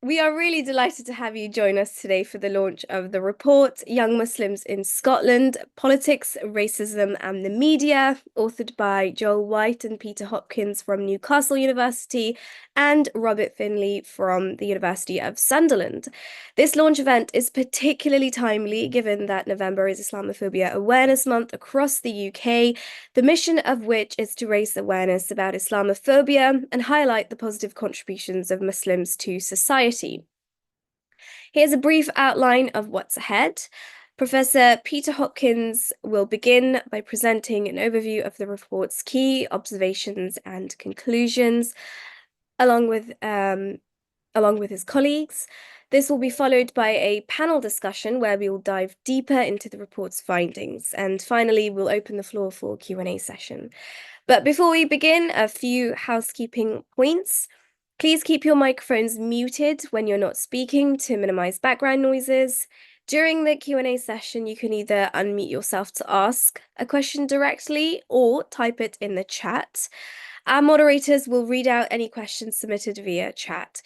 We are really delighted to have you join us today for the launch of the report, Young Muslims in Scotland, Politics, Racism and the Media, authored by Joel White and Peter Hopkins from Newcastle University and Robert Finlay from the University of Sunderland. This launch event is particularly timely given that November is Islamophobia Awareness Month across the UK, the mission of which is to raise awareness about Islamophobia and highlight the positive contributions of Muslims to society. Here's a brief outline of what's ahead. Professor Peter Hopkins will begin by presenting an overview of the report's key observations and conclusions, along with his colleagues. This will be followed by a panel discussion where we will dive deeper into the report's findings. And finally, we'll open the floor for a Q&A session. But before we begin, a few housekeeping points. Please keep your microphones muted when you're not speaking to minimize background noises. During the Q&A session, you can either unmute yourself to ask a question directly or type it in the chat. Our moderators will read out any questions submitted via chat.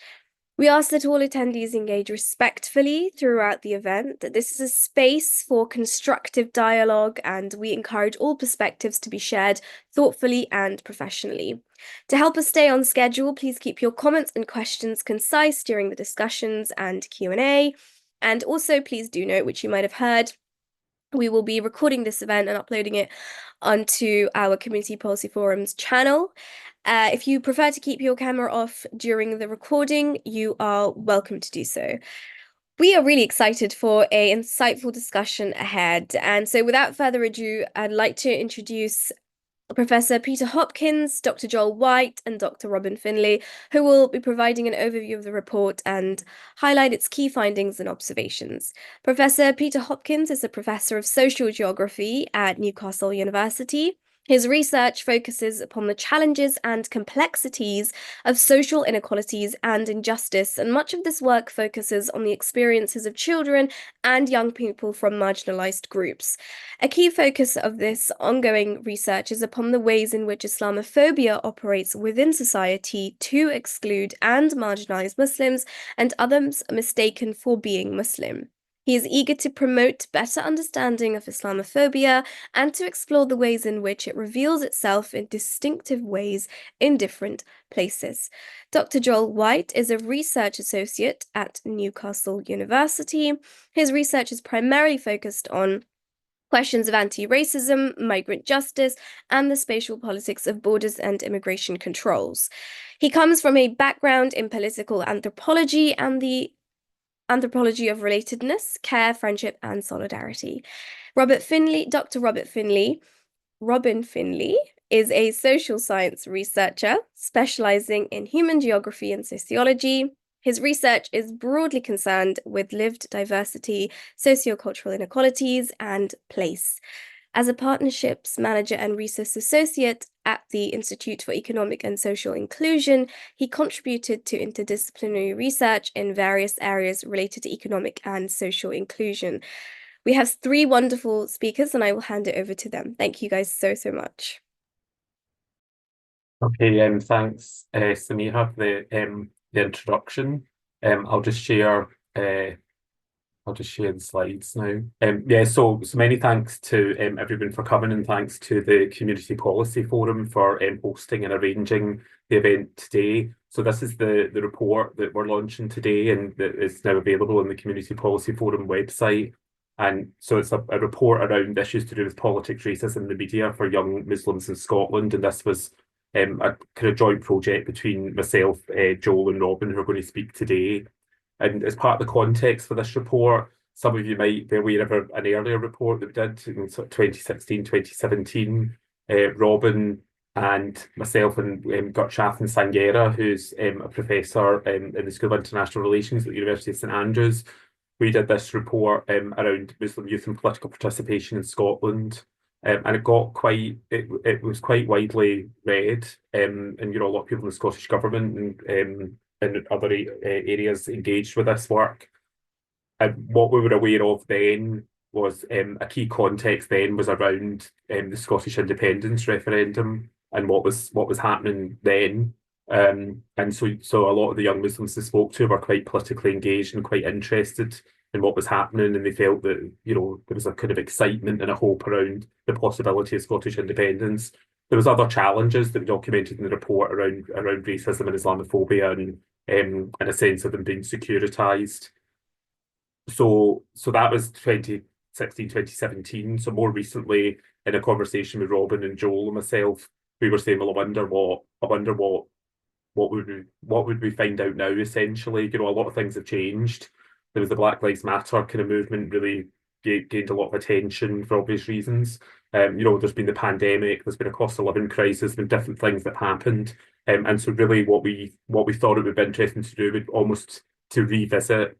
We ask that all attendees engage respectfully throughout the event, that this is a space for constructive dialogue, and we encourage all perspectives to be shared thoughtfully and professionally. To help us stay on schedule, please keep your comments and questions concise during the discussions and Q&A. And also, please do note, which you might have heard, we will be recording this event and uploading it onto our Community Policy Forum's channel. If you prefer to keep your camera off during the recording, you are welcome to do so. We are really excited for an insightful discussion ahead. And so without further ado, I'd like to introduce Professor Peter Hopkins, Dr. Joel White, and Dr. Robin Finlay, who will be providing an overview of the report and highlight its key findings and observations. Professor Peter Hopkins is a professor of social geography at Newcastle University. His research focuses upon the challenges and complexities of social inequalities and injustice, and much of this work focuses on the experiences of children and young people from marginalized groups. A key focus of this ongoing research is upon the ways in which Islamophobia operates within society to exclude and marginalize Muslims and others mistaken for being Muslim. He is eager to promote better understanding of Islamophobia and to explore the ways in which it reveals itself in distinctive ways in different places. Dr. Joel White is a research associate at Newcastle University. His research is primarily focused on questions of anti-racism, migrant justice, and the spatial politics of borders and immigration controls. He comes from a background in political anthropology and the anthropology of relatedness, care, friendship, and solidarity. Dr. Robin Finlay, is a social science researcher specializing in human geography and sociology. His research is broadly concerned with lived diversity, sociocultural inequalities, and place. As a partnerships manager and research associate at the Institute for Economic and Social Inclusion, he contributed to interdisciplinary research in various areas related to economic and social inclusion. We have three wonderful speakers, and I will hand it over to them. Thank you guys so much. Okay, thanks, Samira, for the introduction. I'll just share the slides now. Yeah, so many thanks to everyone for coming, and thanks to the Community Policy Forum for hosting and arranging the event today. So this is the report that we're launching today, and that is now available on the Community Policy Forum website. And so it's a report around issues to do with politics, racism, and the media for young Muslims in Scotland. And this was a kind of joint project between myself, Joel, and Robin, who are going to speak today. And as part of the context for this report, some of you might be aware of an earlier report that we did in 2016, 2017. Robin and myself and Gurchath and Sanghera, who's a professor in the School of International Relations at the University of St Andrews, we did this report around Muslim youth and political participation in Scotland. And it was quite widely read, and a lot of people in the Scottish Government and other areas engaged with this work. And what we were aware of then was a key context then was around the Scottish independence referendum and what was happening then. And so a lot of the young Muslims they spoke to were quite politically engaged and quite interested in what was happening, and they felt that, there was a kind of excitement and a hope around the possibility of Scottish independence. There was other challenges that we documented in the report around racism and Islamophobia and a sense of them being securitised. So that was 2016, 2017. So more recently, in a conversation with Robin and Joel and myself, we were saying, well, what would we find out now, essentially? A lot of things have changed. There was the Black Lives Matter kind of movement really gained a lot of attention for obvious reasons. There's been the pandemic, there's been a cost of living crisis, there's been different things that happened. And so really what we thought it would be interesting to do would almost to revisit,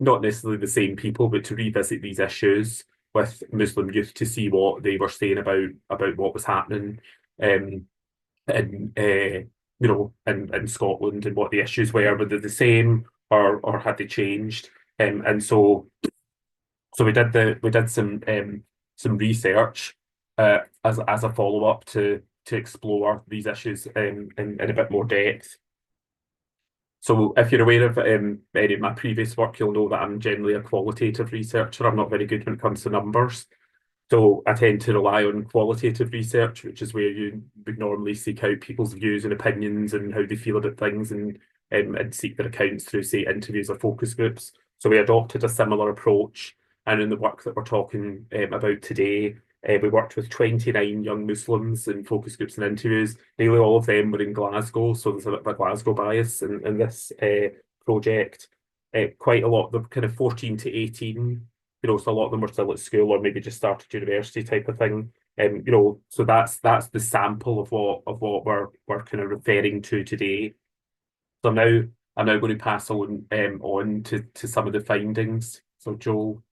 not necessarily the same people, but to revisit these issues with Muslim youth to see what they were saying about what was happening in in Scotland, and what the issues were they the same or had they changed. And so we did some research as a follow-up to explore these issues in a bit more depth. So if you're aware of any of my previous work, you'll know that I'm generally a qualitative researcher. I'm not very good when it comes to numbers. So I tend to rely on qualitative research, which is where you would normally seek out people's views and opinions and how they feel about things, and seek their accounts through, say, interviews or focus groups. So we adopted a similar approach. And in the work that we're talking about today, we worked with 29 young Muslims in focus groups and interviews. Nearly all of them were in Glasgow, so there's a bit of a Glasgow bias in this project. Quite a lot of them kind of 14 to 18, so a lot of them were still at school or maybe just started university type of thing. So that's the sample of what we're kind of referring to today. So I'm now going to pass on to some of the findings. So Joel.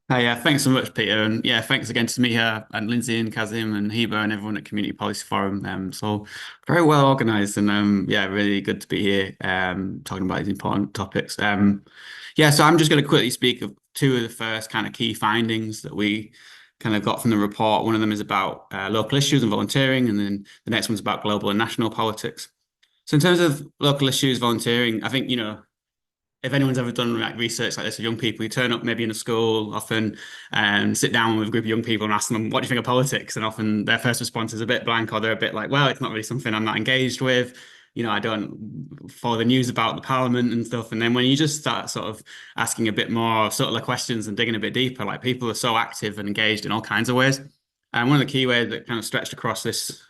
Yeah, thanks so much, Peter. And yeah, thanks again to Miha and Linsay and Kazim and Heba and everyone at Community Policy Forum. So very well organised, and yeah, really good to be here talking about these important topics. Yeah, so I'm just going to quickly speak of two of the first kind of key findings that we kind of got from the report. One of them is about local issues and volunteering, and then the next one's about global and national politics. So in terms of local issues, volunteering, I think, if anyone's ever done research like this with young people, you turn up maybe in a school often and sit down with a group of young people and ask them, what do you think of politics? And often their first response is a bit blank, or they're a bit like, well, it's not really something I'm not engaged with. I don't follow the news about the parliament and stuff. And then when you just start sort of asking a bit more subtler questions and digging a bit deeper, like people are so active and engaged in all kinds of ways. And one of the key ways that kind of stretched across this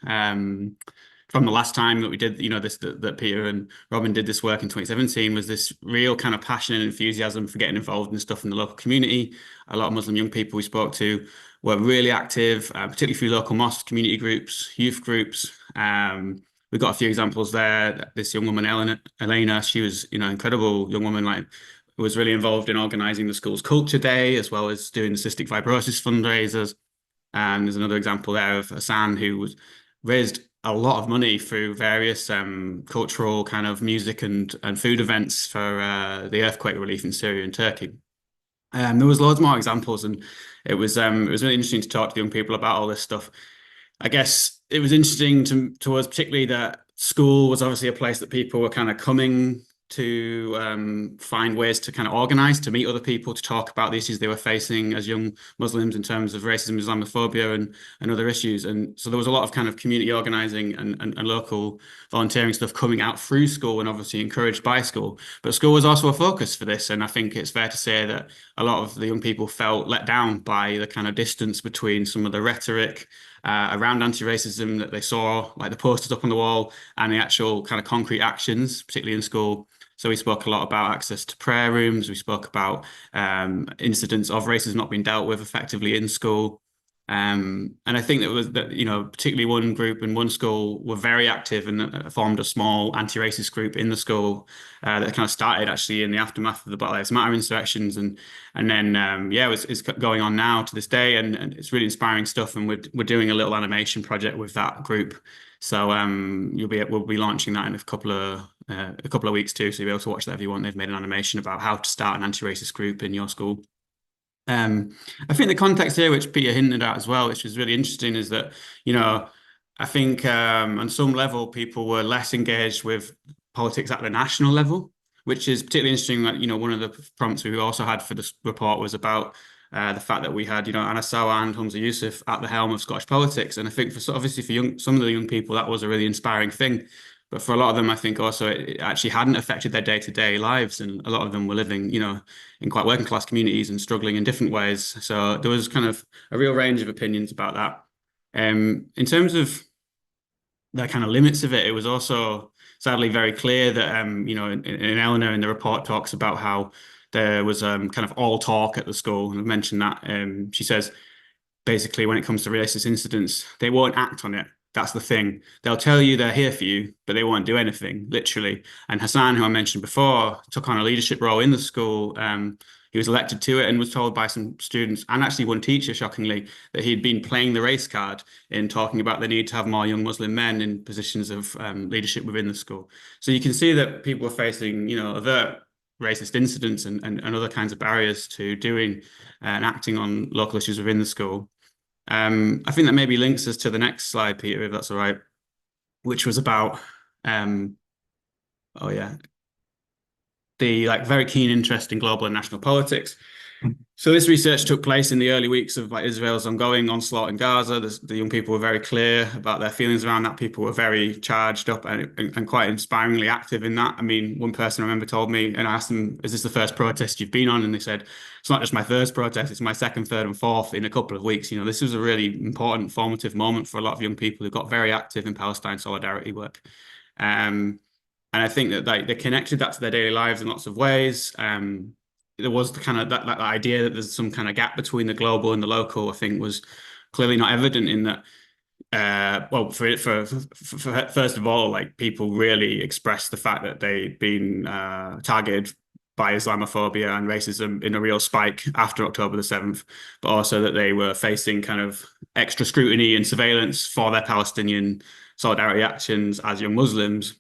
from the last time that we did, that Peter and Robin did this work in 2017, was this real kind of passion and enthusiasm for getting involved in stuff in the local community. A lot of Muslim young people we spoke to were really active, particularly through local mosques, community groups, youth groups. We've got a few examples there. This young woman, Elena, she was, incredible young woman, was really involved in organising the school's culture day, as well as doing the cystic fibrosis fundraisers. And there's another example there of Hassan, who raised a lot of money through various cultural kind of music and food events for the earthquake relief in Syria and Turkey. There was loads more examples, and it was really interesting to talk to young people about all this stuff. I guess it was interesting to us, particularly that school was obviously a place that people were kind of coming to find ways to kind of organise, to meet other people, to talk about the issues they were facing as young Muslims in terms of racism, Islamophobia and other issues. And so there was a lot of kind of community organising and local volunteering stuff coming out through school, and obviously encouraged by school. But school was also a focus for this. And I think it's fair to say that a lot of the young people felt let down by the kind of distance between some of the rhetoric around anti-racism that they saw, like the posters up on the wall, and the actual kind of concrete actions, particularly in school. So we spoke a lot about access to prayer rooms. We spoke about incidents of racism not being dealt with effectively in school. And I think particularly one group in one school were very active and formed a small anti-racist group in the school that kind of started actually in the aftermath of the Black Lives Matter insurrections, and then it's going on now to this day, and it's really inspiring stuff. And we're doing a little animation project with that group. So we'll be launching that in a couple of weeks too. So you'll be able to watch that if you want. They've made an animation about how to start an anti-racist group in your school. I think the context here, which Peter hinted at as well, which was really interesting, is that, I think on some level, people were less engaged with politics at the national level, which is particularly interesting. That, one of the prompts we also had for this report was about the fact that we had, Anna Sawar and Humza Yousaf at the helm of Scottish politics. And I think obviously for some of the young people, that was a really inspiring thing. But for a lot of them, I think also it actually hadn't affected their day-to-day lives. And a lot of them were living, in quite working class communities and struggling in different ways. So there was kind of a real range of opinions about that. In terms of the kind of limits of it, it was also sadly very clear that, in Eleanor in the report talks about how there was kind of all talk at the school. And I've mentioned that. She says, basically, when it comes to racist incidents, they won't act on it. That's the thing. They'll tell you they're here for you, but they won't do anything, literally. And Hassan, who I mentioned before, took on a leadership role in the school. He was elected to it and was told by some students and actually one teacher, shockingly, that he'd been playing the race card in talking about the need to have more young Muslim men in positions of leadership within the school. So you can see that people are facing, overt racist incidents and other kinds of barriers to doing and acting on local issues within the school. I think that maybe links us to the next slide, Peter, if that's all right, which was about, the very keen interest in global and national politics. So this research took place in the early weeks of Israel's ongoing onslaught in Gaza. The young people were very clear about their feelings around that. People were very charged up and quite inspiringly active in that. I mean, one person I remember told me, and I asked them, "Is this the first protest you've been on?" And they said, "It's not just my first protest, it's my second, third, and fourth in a couple of weeks." This was a really important, formative moment for a lot of young people who got very active in Palestine solidarity work. And I think that they connected that to their daily lives in lots of ways. There was the kind of that idea that there's some kind of gap between the global and the local, I think, was clearly not evident in that. For first of all, people really expressed the fact that they'd been targeted by Islamophobia and racism in a real spike after October the 7th, but also that they were facing kind of extra scrutiny and surveillance for their Palestinian solidarity actions as young Muslims.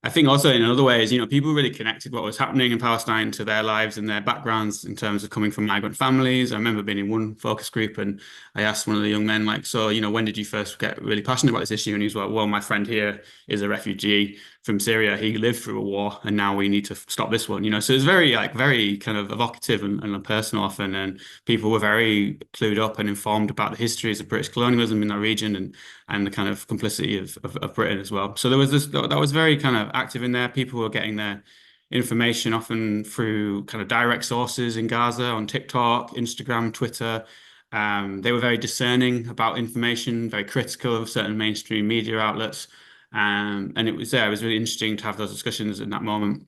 I think also in other ways, people really connected what was happening in Palestine to their lives and their backgrounds in terms of coming from migrant families. I remember being in one focus group and I asked one of the young men, when did you first get really passionate about this issue? And he was like, well, my friend here is a refugee from Syria. He lived through a war and now we need to stop this one, So it's very, very kind of evocative and personal often. And people were very clued up and informed about the histories of British colonialism in that region and the kind of complicity of Britain as well. So there was that was very kind of active in there. People were getting their information often through kind of direct sources in Gaza on TikTok, Instagram, Twitter. They were very discerning about information, very critical of certain mainstream media outlets. And it was really interesting to have those discussions in that moment.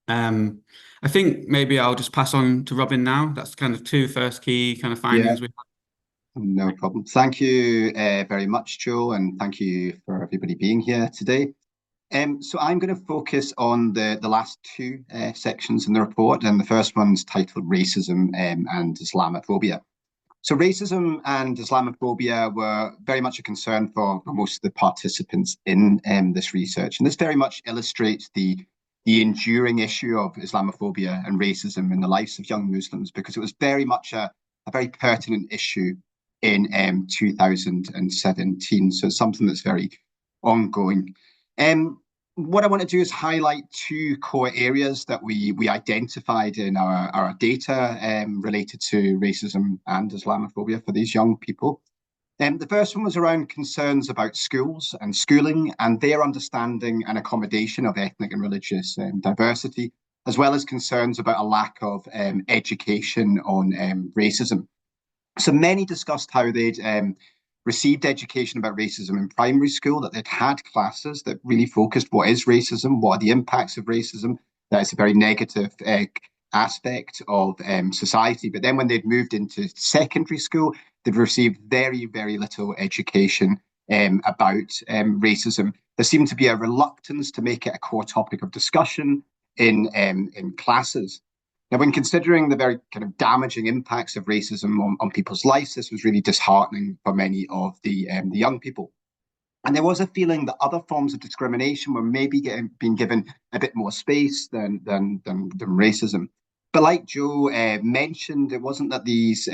I think maybe I'll just pass on to Robin now. That's kind of two first key kind of findings we have. No problem. Thank you very much, Joe, and thank you for everybody being here today. So I'm going to focus on the last two sections in the report, and the first one's titled Racism and Islamophobia. So racism and Islamophobia were very much a concern for most of the participants in this research, and this very much illustrates the enduring issue of Islamophobia and racism in the lives of young Muslims, because it was very much a very pertinent issue in 2017. So it's something that's very ongoing. What I want to do is highlight two core areas that we identified in our data related to racism and Islamophobia for these young people. The first one was around concerns about schools and schooling and their understanding and accommodation of ethnic and religious diversity, as well as concerns about a lack of education on racism. So many discussed how they'd received education about racism in primary school, that they'd had classes that really focused what is racism, what are the impacts of racism, that it's a very negative aspect of society. But then when they'd moved into secondary school, they'd received very, very little education about racism. There seemed to be a reluctance to make it a core topic of discussion in classes. Now, when considering the very kind of damaging impacts of racism on people's lives, this was really disheartening for many of the young people. And there was a feeling that other forms of discrimination were maybe being given a bit more space than racism. But like Joe mentioned, it wasn't that these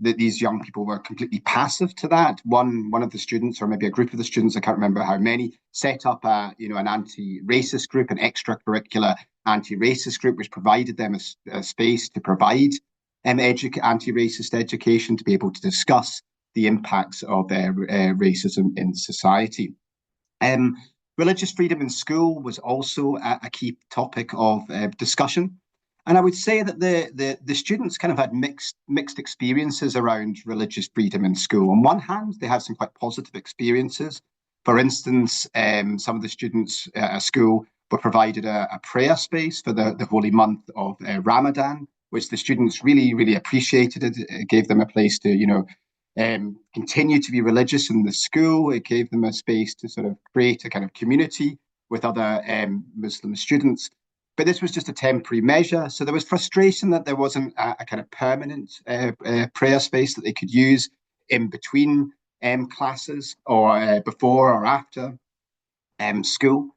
that these young people were completely passive to that. One of the students, or maybe a group of the students, I can't remember how many, set up an anti-racist group, an extracurricular anti-racist group, which provided them a space to provide anti-racist education, to be able to discuss the impacts of racism in society. Religious freedom in school was also a key topic of discussion. And I would say that the students kind of had mixed experiences around religious freedom in school. On one hand, they had some quite positive experiences. For instance, some of the students at school were provided a prayer space for the holy month of Ramadan, which the students really, really appreciated. It gave them a place to, continue to be religious in the school. It gave them a space to sort of create a kind of community with other Muslim students. But this was just a temporary measure. So there was frustration that there wasn't a kind of permanent prayer space that they could use in between classes or before or after school.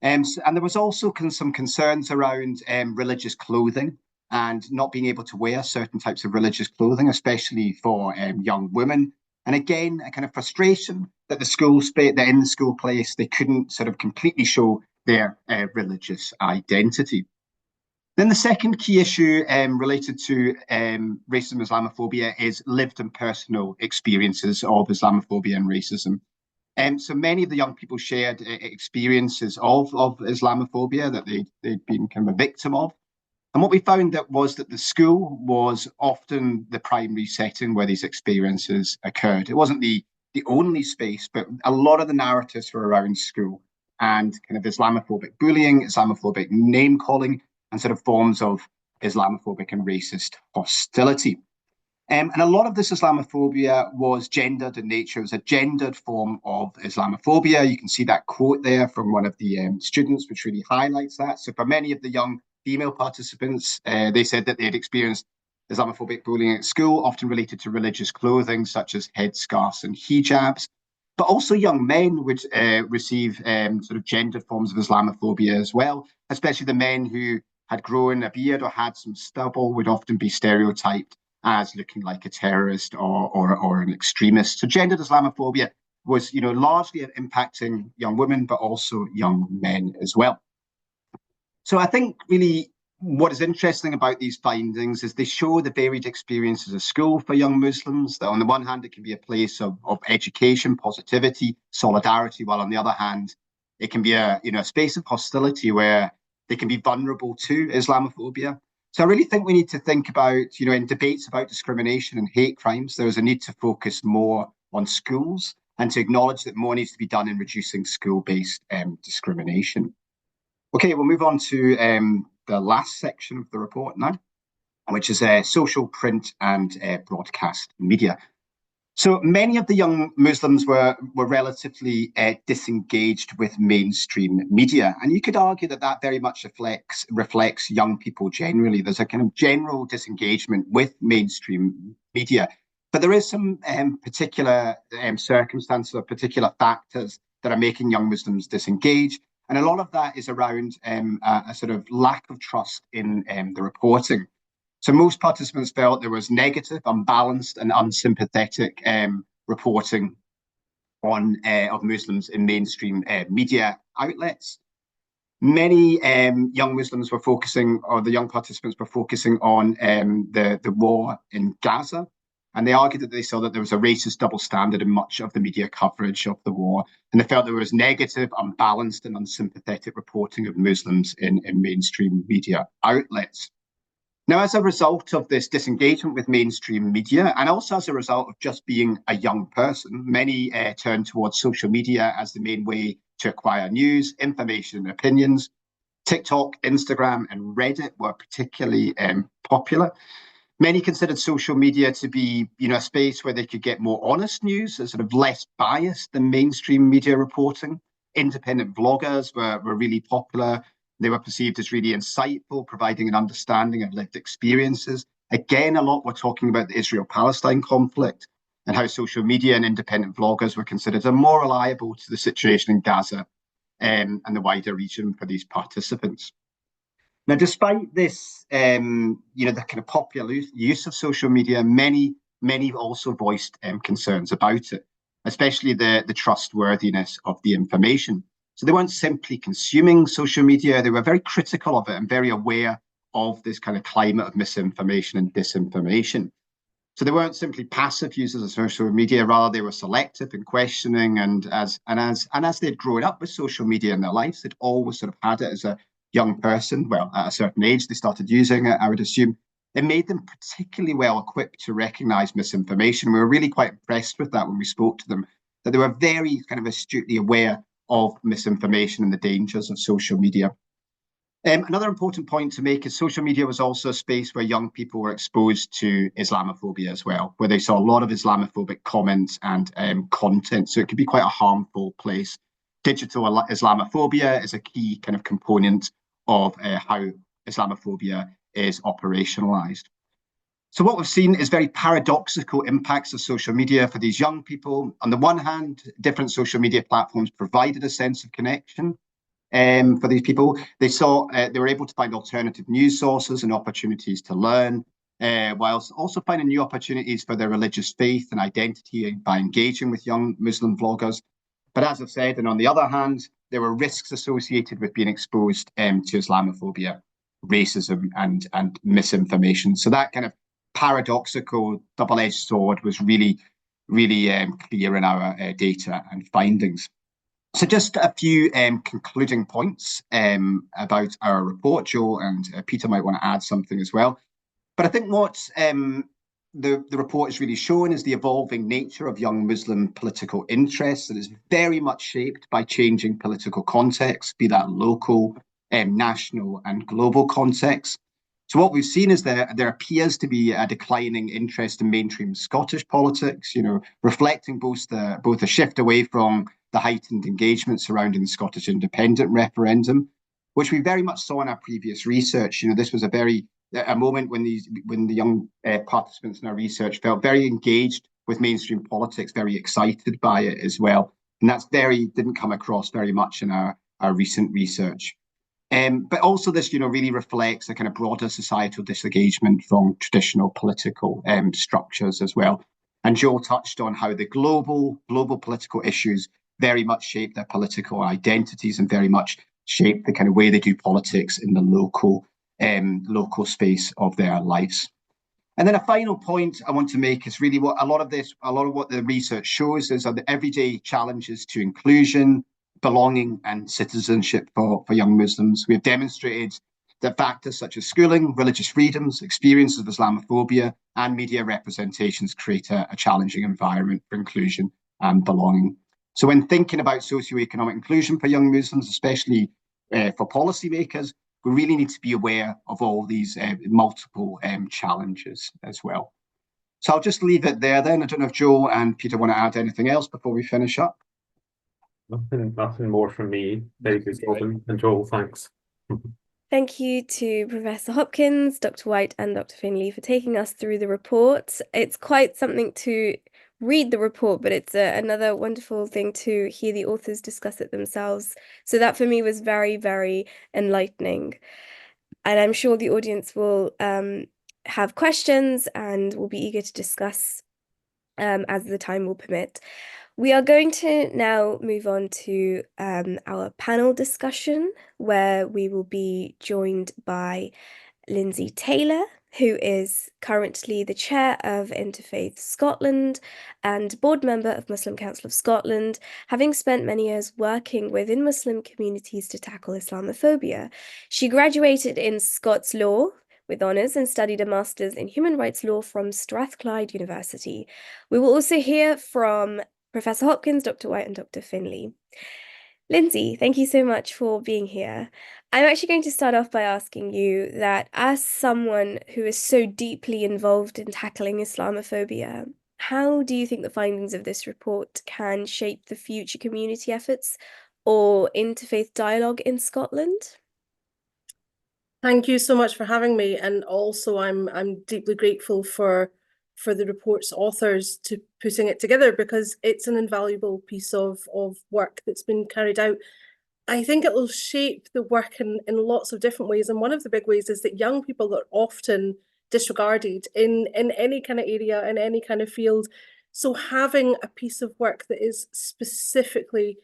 And there was also some concerns around religious clothing and not being able to wear certain types of religious clothing, especially for young women. And again, a kind of frustration that that in the school place, they couldn't sort of completely show their religious identity. Then the second key issue related to racism and Islamophobia is lived and personal experiences of Islamophobia and racism. So many of the young people shared experiences of Islamophobia that they'd been kind of a victim of. And what we found was that the school was often the primary setting where these experiences occurred. It wasn't the only space, but a lot of the narratives were around school and kind of Islamophobic bullying, Islamophobic name calling, and sort of forms of Islamophobic and racist hostility. And a lot of this Islamophobia was gendered in nature. It was a gendered form of Islamophobia. You can see that quote there from one of the students, which really highlights that. So for many of the young female participants, they said that they had experienced Islamophobic bullying at school, often related to religious clothing, such as headscarves and hijabs. But also young men would receive sort of gendered forms of Islamophobia as well, especially the men who had grown a beard or had some stubble would often be stereotyped as looking like a terrorist or an extremist. So gendered Islamophobia was, largely impacting young women, but also young men as well. So I think really what is interesting about these findings is they show the varied experiences of school for young Muslims, that on the one hand, it can be a place of education, positivity, solidarity, while on the other hand, it can be a space of hostility where they can be vulnerable to Islamophobia. So I really think we need to think about, in debates about discrimination and hate crimes, there is a need to focus more on schools and to acknowledge that more needs to be done in reducing school-based discrimination. Okay, we'll move on to the last section of the report now, which is social, print and broadcast media. So many of the young Muslims were relatively disengaged with mainstream media. And you could argue that very much reflects young people generally. There's a kind of general disengagement with mainstream media. But there is some particular circumstances or particular factors that are making young Muslims disengage. And a lot of that is around a sort of lack of trust in the reporting. So most participants felt there was negative, unbalanced and unsympathetic reporting of Muslims in mainstream media outlets. Many young Muslims were focusing, or the young participants were focusing on the war in Gaza. And they argued that they saw that there was a racist double standard in much of the media coverage of the war. And they felt there was negative, unbalanced and unsympathetic reporting of Muslims in mainstream media outlets. Now, as a result of this disengagement with mainstream media, and also as a result of just being a young person, many turned towards social media as the main way to acquire news, information, and opinions. TikTok, Instagram, and Reddit were particularly popular. Many considered social media to be, a space where they could get more honest news, sort of less biased than mainstream media reporting. Independent vloggers were really popular. They were perceived as really insightful, providing an understanding of lived experiences. Again, a lot were talking about the Israel-Palestine conflict and how social media and independent vloggers were considered more reliable to the situation in Gaza and the wider region for these participants. Now, despite this, the kind of popular use of social media, many many also voiced concerns about it, especially the trustworthiness of the information. So they weren't simply consuming social media, they were very critical of it and very aware of this kind of climate of misinformation and disinformation. So they weren't simply passive users of social media, rather they were selective in questioning, and as they'd grown up with social media in their lives, they'd always sort of had it as a young person. Well, at a certain age, they started using it, I would assume. It made them particularly well equipped to recognise misinformation. We were really quite impressed with that when we spoke to them, that they were very kind of astutely aware of misinformation and the dangers of social media. Another important point to make is social media was also a space where young people were exposed to Islamophobia as well, where they saw a lot of Islamophobic comments and content. So it could be quite a harmful place. Digital Islamophobia is a key kind of component of how Islamophobia is operationalized. So what we've seen is very paradoxical impacts of social media for these young people. On the one hand, different social media platforms provided a sense of connection. For these people, they were able to find alternative news sources and opportunities to learn, whilst also finding new opportunities for their religious faith and identity by engaging with young Muslim vloggers. But as I've said, and on the other hand, there were risks associated with being exposed to Islamophobia, racism, and misinformation. So that kind of paradoxical double-edged sword was really clear in our data and findings. So just a few concluding points about our report. Joel and Peter might want to add something as well. But I think what the report is really showing is the evolving nature of young Muslim political interests that is very much shaped by changing political contexts, be that local, national and global contexts. So what we've seen is there appears to be a declining interest in mainstream Scottish politics, reflecting both a shift away from the heightened engagement surrounding the Scottish independent referendum, which we very much saw in our previous research. This was a moment when the young participants in our research felt very engaged with mainstream politics, very excited by it as well. And that's didn't come across very much in our recent research. But also this, really reflects a kind of broader societal disengagement from traditional political structures as well. And Joel touched on how the global political issues very much shape their political identities and very much shape the kind of way they do politics in the local space of their lives. And then a final point I want to make is really what a lot of what the research shows is the everyday challenges to inclusion, belonging and citizenship for young Muslims. We have demonstrated that factors such as schooling, religious freedoms, experiences of Islamophobia and media representations create a challenging environment for inclusion and belonging. So when thinking about socioeconomic inclusion for young Muslims, especially for policymakers, we really need to be aware of all these multiple challenges as well. So I'll just leave it there then. I don't know if Joel and Peter want to add anything else before we finish up. Nothing more from me. Very good, Robin and Joel. Thanks. Thank you to Professor Hopkins, Dr. White and Dr. Finlay for taking us through the report. It's quite something to read the report, but it's another wonderful thing to hear the authors discuss it themselves. So that for me was very, very enlightening. And I'm sure the audience will have questions and will be eager to discuss as the time will permit. We are going to now move on to our panel discussion, where we will be joined by Linsay Taylor, who is currently the chair of Interfaith Scotland and board member of Muslim Council of Scotland, having spent many years working within Muslim communities to tackle Islamophobia. She graduated in Scots law with honours and studied a master's in human rights law from Strathclyde University. We will also hear from Professor Hopkins, Dr. White and Dr. Finlay. Linsay, thank you so much for being here. I'm actually going to start off by asking you that as someone who is so deeply involved in tackling Islamophobia, how do you think the findings of this report can shape the future community efforts or interfaith dialogue in Scotland? Thank you so much for having me, and also I'm deeply grateful for the report's authors to putting it together, because it's an invaluable piece of work that's been carried out. I think it will shape the work in lots of different ways, and one of the big ways is that young people are often disregarded in any kind of area, in any kind of field. So having a piece of work that is specifically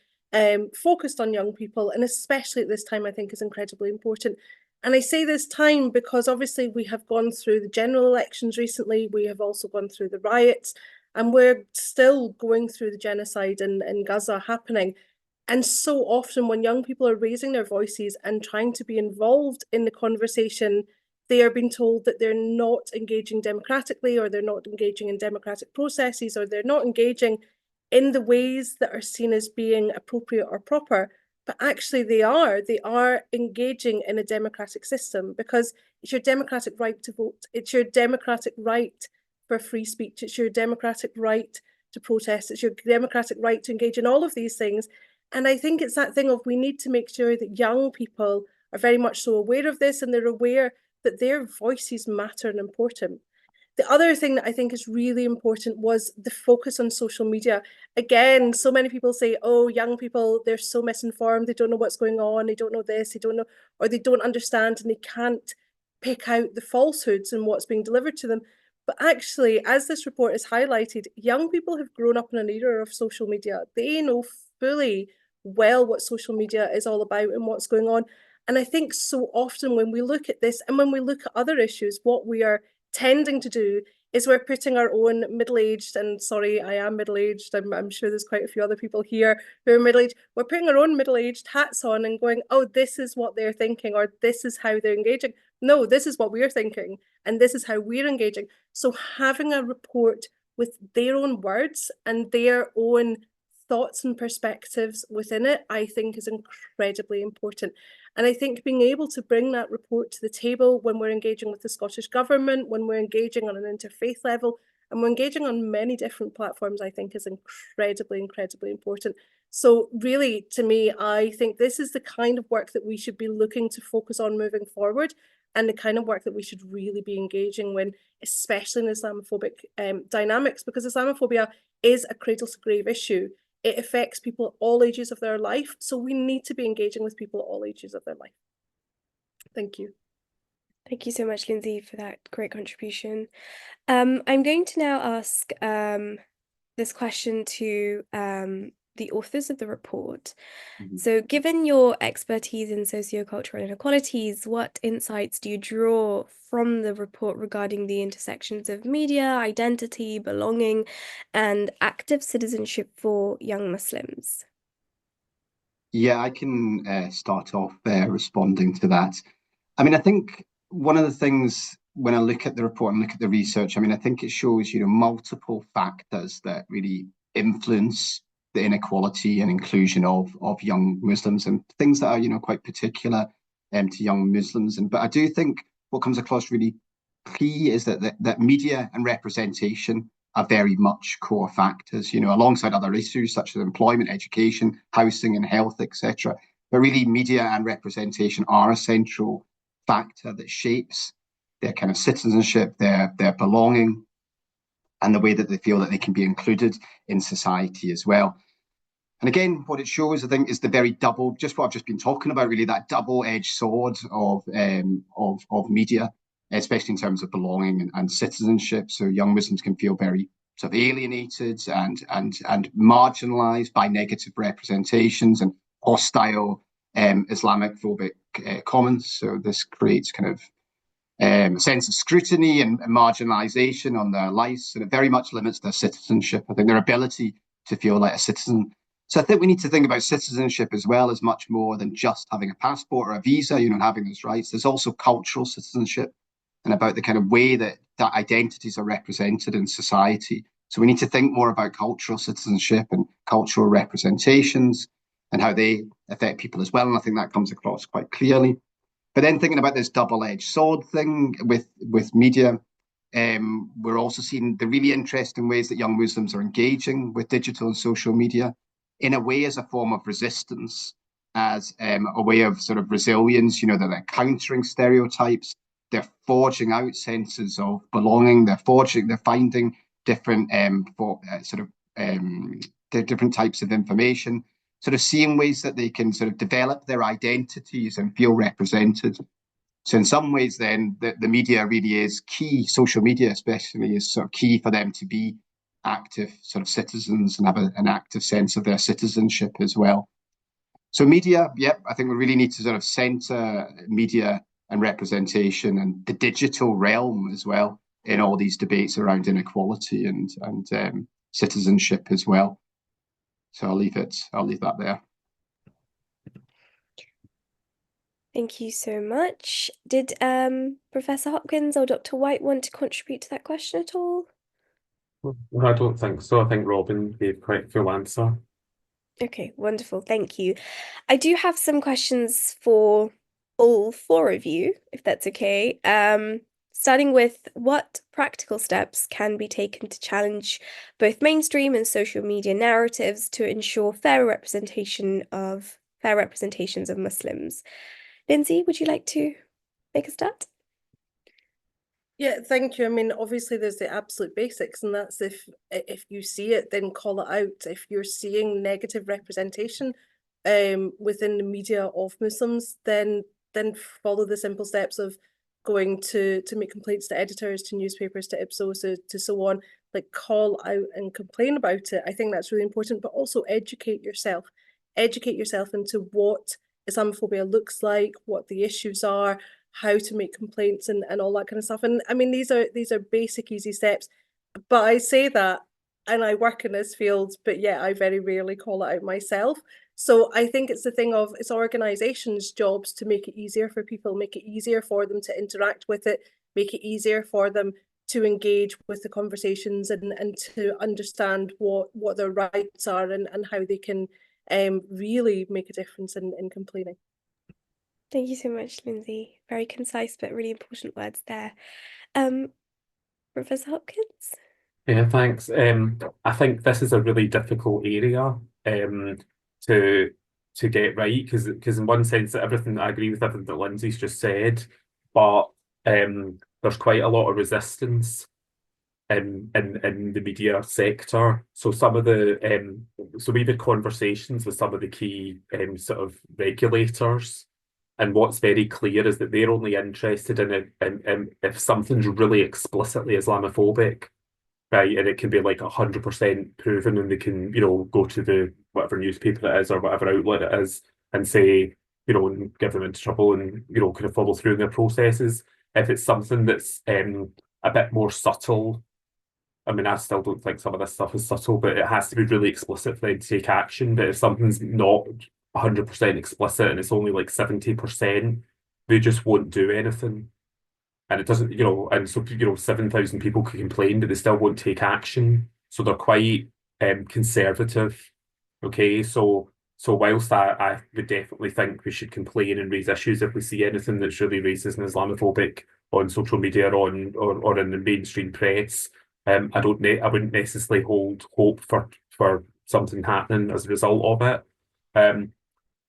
focused on young people, and especially at this time, I think is incredibly important. And I say this time because obviously we have gone through the general elections recently, we have also gone through the riots, and we're still going through the genocide in Gaza happening. And so often when young people are raising their voices and trying to be involved in the conversation, they are being told that they're not engaging democratically, or they're not engaging in democratic processes, or they're not engaging in the ways that are seen as being appropriate or proper. But actually they are engaging in a democratic system, because it's your democratic right to vote. It's your democratic right for free speech. It's your democratic right to protest. It's your democratic right to engage in all of these things. And I think it's that thing of, we need to make sure that young people are very much so aware of this, and they're aware that their voices matter and important. The other thing that I think is really important was the focus on social media. Again, so many people say, oh, young people, they're so misinformed, they don't know what's going on, they don't know this, they don't know, or they don't understand, and they can't pick out the falsehoods and what's being delivered to them. But actually, as this report has highlighted, young people have grown up in an era of social media. They know fully well what social media is all about and what's going on. And I think so often when we look at this, and when we look at other issues, what we are tending to do is we're putting our own middle-aged, and sorry, I am middle-aged, I'm sure there's quite a few other people here who are middle-aged, we're putting our own middle-aged hats on and going, oh, this is what they're thinking, or this is how they're engaging. No, this is what we're thinking, and this is how we're engaging. So having a report with their own words and their own thoughts and perspectives within it, I think is incredibly important. And I think being able to bring that report to the table when we're engaging with the Scottish Government, when we're engaging on an interfaith level, and we're engaging on many different platforms, I think is incredibly, incredibly important. So really, to me, I think this is the kind of work that we should be looking to focus on moving forward, and the kind of work that we should really be engaging with, especially in Islamophobic dynamics, because Islamophobia is a cradle-to-grave issue. It affects people at all ages of their life. So we need to be engaging with people at all ages of their life. Thank you. Thank you so much, Linsay, for that great contribution. I'm going to now ask this question to the authors of the report. So given your expertise in sociocultural inequalities, what insights do you draw from the report regarding the intersections of media, identity, belonging, and active citizenship for young Muslims? Yeah, I can start off responding to that. I mean, I think one of the things when I look at the report and look at the research, I mean, I think it shows, multiple factors that really influence the inequality and inclusion of young Muslims, and things that are, quite particular to young Muslims. But I do think what comes across really key is that media and representation are very much core factors, alongside other issues such as employment, education, housing and health, etc. But really, media and representation are a central factor that shapes their kind of citizenship, their belonging, and the way that they feel that they can be included in society as well. And again, what it shows, I think, is the very just what I've just been talking about, really, that double-edged sword of media, especially in terms of belonging and citizenship. So young Muslims can feel very sort of alienated and marginalised by negative representations and hostile Islamophobic comments. So this creates kind of a sense of scrutiny and marginalisation on their lives, and it very much limits their citizenship. I think their ability to feel like a citizen. So I think we need to think about citizenship as well as much more than just having a passport or a visa, and having those rights. There's also cultural citizenship, and about the kind of way that identities are represented in society. So we need to think more about cultural citizenship and cultural representations and how they affect people as well. And I think that comes across quite clearly. But then thinking about this double-edged sword thing with media, we're also seeing the really interesting ways that young Muslims are engaging with digital and social media in a way as a form of resistance, as a way of sort of resilience, that they're countering stereotypes, they're forging out senses of belonging, they're finding different different types of information, sort of seeing ways that they can sort of develop their identities and feel represented So in some ways, then the media really is key. Social media, especially, is sort of key for them to be active sort of citizens and have an active sense of their citizenship as well. So media, yep, I think we really need to sort of centre media and representation and the digital realm as well in all these debates around inequality and citizenship as well. So I'll leave that there. Thank you so much. Did Professor Hopkins or Dr. White want to contribute to that question at all? Well, I don't think so. I think Robin gave quite a full answer. Okay, wonderful. Thank you. I do have some questions for all four of you, if that's okay. Starting with, what practical steps can be taken to challenge both mainstream and social media narratives to ensure fair representations of Muslims? Linsay, would you like to make a start? Yeah, thank you. I mean, obviously there's the absolute basics, and that's if you see it, then call it out. If you're seeing negative representation within the media of Muslims, then follow the simple steps of going to make complaints to editors, to newspapers, to Ipsos, to so on. Like, call out and complain about it. I think that's really important, but also educate yourself. Educate yourself into what Islamophobia looks like, what the issues are, how to make complaints and all that kind of stuff. And I mean, these are basic, easy steps. But I say that, and I work in this field, but yeah, I very rarely call it out myself. So I think it's the thing of, it's organisations' jobs to make it easier for people, make it easier for them to interact with it, make it easier for them to engage with the conversations and to understand what their rights are and how they can really make a difference in complaining. Thank you so much, Linsay. Very concise but really important words there. Professor Hopkins? Yeah, thanks. I think this is a really difficult area to get right, because in one sense I agree with everything that Linsay's just said, but there's quite a lot of resistance in the media sector. So some of the so we've had conversations with some of the key sort of regulators, and what's very clear is that they're only interested in it if something's really explicitly Islamophobic, right? And it can be like 100% proven, and they can, go to the whatever newspaper it is or whatever outlet it is and say, and give them into trouble and, kind of follow through in their processes. If it's something that's a bit more subtle, I mean, I still don't think some of this stuff is subtle, but it has to be really explicit for them to take action. But if something's not 100% explicit and it's only like 70%, they just won't do anything. And it doesn't, and so, 7,000 people could complain, but they still won't take action. So they're quite conservative. Okay, so whilst I would definitely think we should complain and raise issues if we see anything that's really racist and Islamophobic on social media or in the mainstream press, I wouldn't necessarily hold hope for something happening as a result of it.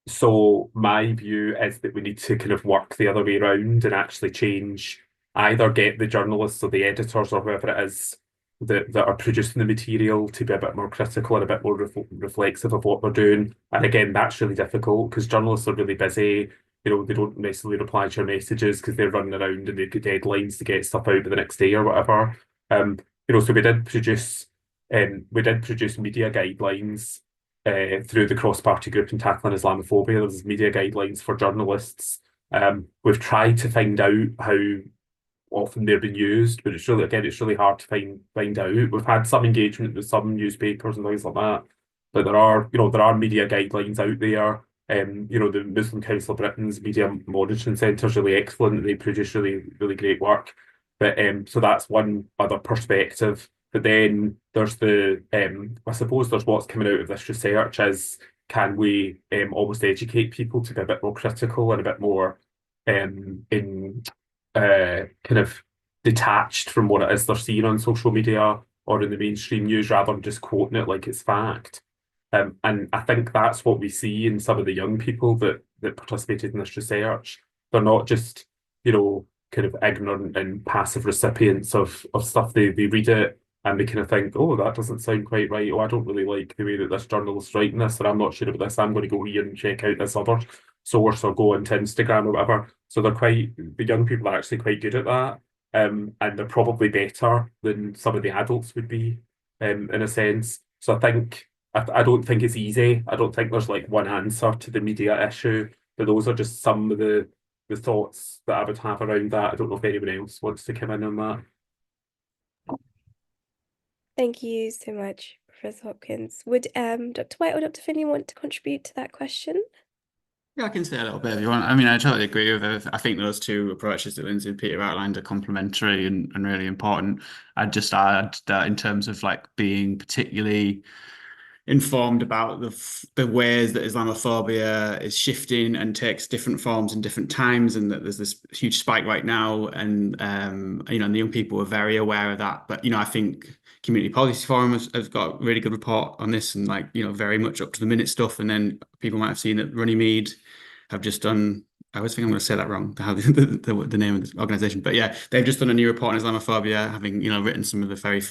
So my view is that we need to kind of work the other way around and actually change, either get the journalists or the editors or whoever it is that are producing the material to be a bit more critical and a bit more reflexive of what they're doing. And again, that's really difficult because journalists are really busy. They don't necessarily reply to your messages because they're running around and they've got deadlines to get stuff out the next day or whatever. So we did produce media guidelines through the cross-party group in tackling Islamophobia. There's media guidelines for journalists. We've tried to find out how often they're being used, but it's really hard to find out. We've had some engagement with some newspapers and things like that, but there are media guidelines out there. The Muslim Council of Britain's Media Monitoring Centre is really excellent. They produce really, really great work. But so that's one other perspective. But then there's I suppose there's what's coming out of this research is, can we almost educate people to be a bit more critical and a bit more kind of detached from what it is they're seeing on social media or in the mainstream news, rather than just quoting it like it's fact. And I think that's what we see in some of the young people that participated in this research. They're not just, kind of ignorant and passive recipients of stuff. They read it and they kind of think, oh, that doesn't sound quite right. Oh, I don't really like the way that this journalist's writing this, or I'm not sure about this. I'm going to go here and check out this other source or go onto Instagram or whatever. So the young people are actually quite good at that. And they're probably better than some of the adults would be, in a sense. So I don't think it's easy. I don't think there's like one answer to the media issue, but those are just some of the thoughts that I would have around that. I don't know if anyone else wants to come in on that. Thank you so much, Professor Hopkins. Would Dr. White or Dr. Finlay want to contribute to that question? Yeah, I can say a little bit if you want. I mean, I totally agree with it. I think those two approaches that Linsay and Peter outlined are complementary and really important. I'd just add that in terms of like being particularly informed about the ways that Islamophobia is shifting and takes different forms in different times, and that there's this huge spike right now, and you know, and the young people are very aware of that. But you know, I think Community Policy Forum has got a really good report on this, and like, you know, very much up to the minute stuff. And then people might have seen that Runnymede have just done, I always think I'm going to say that wrong, the name of the organisation, but yeah, they've just done a new report on Islamophobia, having, you know, written some of the very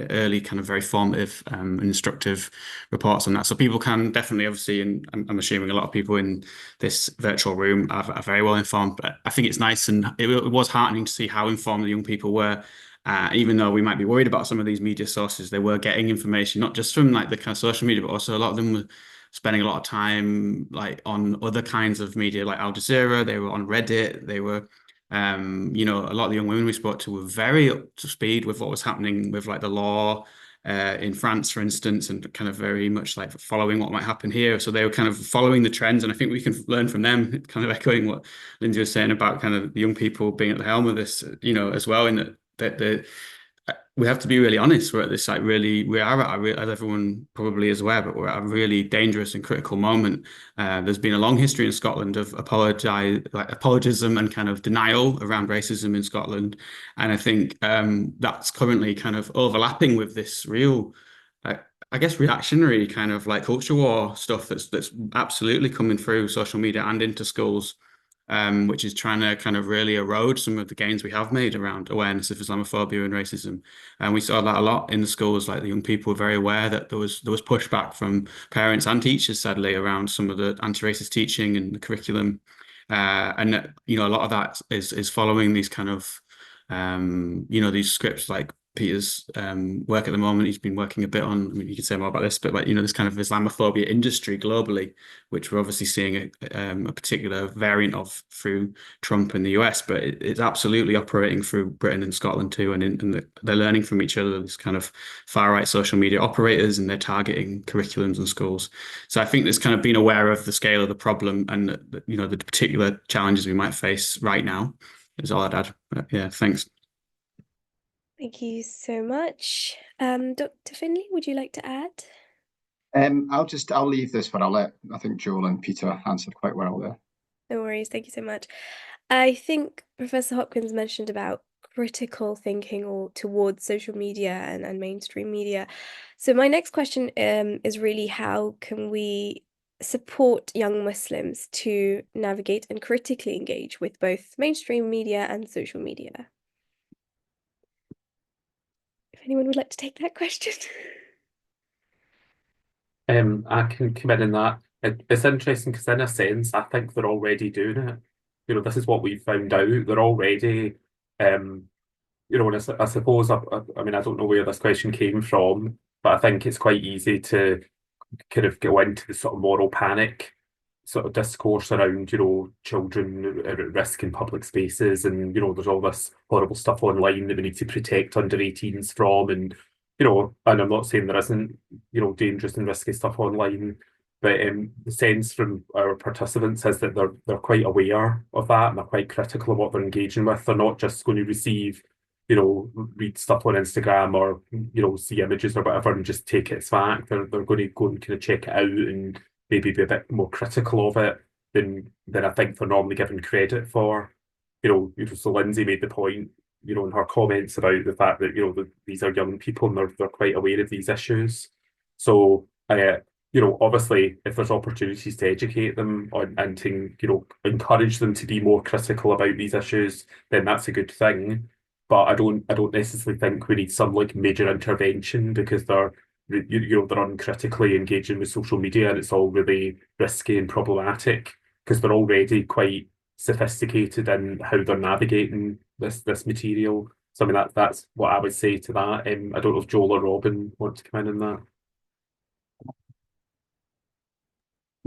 early kind of very formative and instructive reports on that. So people can definitely, obviously, and I'm assuming a lot of people in this virtual room are very well informed, but I think it's nice, and it was heartening to see how informed the young people were. Even though we might be worried about some of these media sources, they were getting information, not just from like the kind of social media, but also a lot of them were spending a lot of time like on other kinds of media, like Al Jazeera. They were on Reddit. They were, you know, a lot of the young women we spoke to were very up to speed with what was happening with like the law in France, for instance, and kind of very much like following what might happen here. So they were kind of following the trends, and I think we can learn from them, kind of echoing what Linsay was saying about kind of the young people being at the helm of this, you know, as well, in that we have to be really honest. We're at this like we are at, as everyone probably is aware, but we're at a really dangerous and critical moment. There's been a long history in Scotland of apologism and kind of denial around racism in Scotland, and I think that's currently kind of overlapping with this real, I guess, reactionary kind of like culture war stuff that's absolutely coming through social media and into schools. Which is trying to kind of really erode some of the gains we have made around awareness of Islamophobia and racism. And we saw that a lot in the schools. Like the young people were very aware that there was pushback from parents and teachers, sadly, around some of the anti-racist teaching and the curriculum. And that, you know, a lot of that is following these kind of, you know, these scripts like Peter's work at the moment. He's been working a bit on, I mean, you could say more about this, but like, you know, this kind of Islamophobia industry globally, which we're obviously seeing a particular variant of through Trump in the US, but it's absolutely operating through Britain and Scotland too. And they're learning from each other, this kind of far right social media operators, and they're targeting curriculums and schools. So I think there's kind of being aware of the scale of the problem and, you know, the particular challenges we might face right now is all I'd add. But yeah, thanks. Thank you so much. Dr. Finlay, would you like to add? I'll leave this, but I think Joel and Peter answered quite well there. No worries, thank you so much. I think Professor Hopkins mentioned about critical thinking or towards social media and mainstream media. So my next question is really, how can we support young Muslims to navigate and critically engage with both mainstream media and social media? If anyone would like to take that question. I can come in on that. It's interesting because in a sense, I think they're already doing it. You know, this is what we've found out. They're already, you know, and I suppose, I mean, I don't know where this question came from, but I think it's quite easy to kind of go into the sort of moral panic sort of discourse around, you know, children at risk in public spaces, and, you know, there's all this horrible stuff online that we need to protect under 18s from, and, you know, and I'm not saying there isn't, you know, dangerous and risky stuff online, but the sense from our participants is that they're quite aware of that, and they're quite critical of what they're engaging with. They're not just going to receive, you know, read stuff on Instagram or, you know, see images or whatever and just take it as fact. They're going to go and kind of check it out and maybe be a bit more critical of it than I think they're normally given credit for. You know, so Linsay made the point, you know, in her comments about the fact that, you know, these are young people and they're quite aware of these issues. So, you know, obviously, if there's opportunities to educate them and to, you know, encourage them to be more critical about these issues, then that's a good thing. But I don't necessarily think we need some like major intervention because they're, you know, they're uncritically engaging with social media and it's all really risky and problematic because they're already quite sophisticated in how they're navigating this material. So I mean that's what I would say to that. I don't know if Joel or Robin want to come in on that.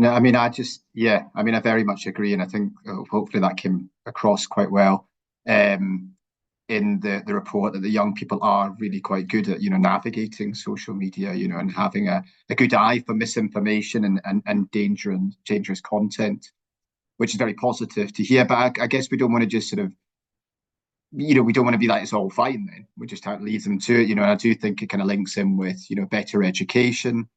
No, I mean, I very much agree, and I think hopefully that came across quite well in the report, that the young people are really quite good at, navigating social media, and having a good eye for misinformation and dangerous content, which is very positive to hear. But I guess we don't want to just sort of, we don't want to be like, it's all fine then. We just have to leave them to it, and I do think it kind of links in with, better education.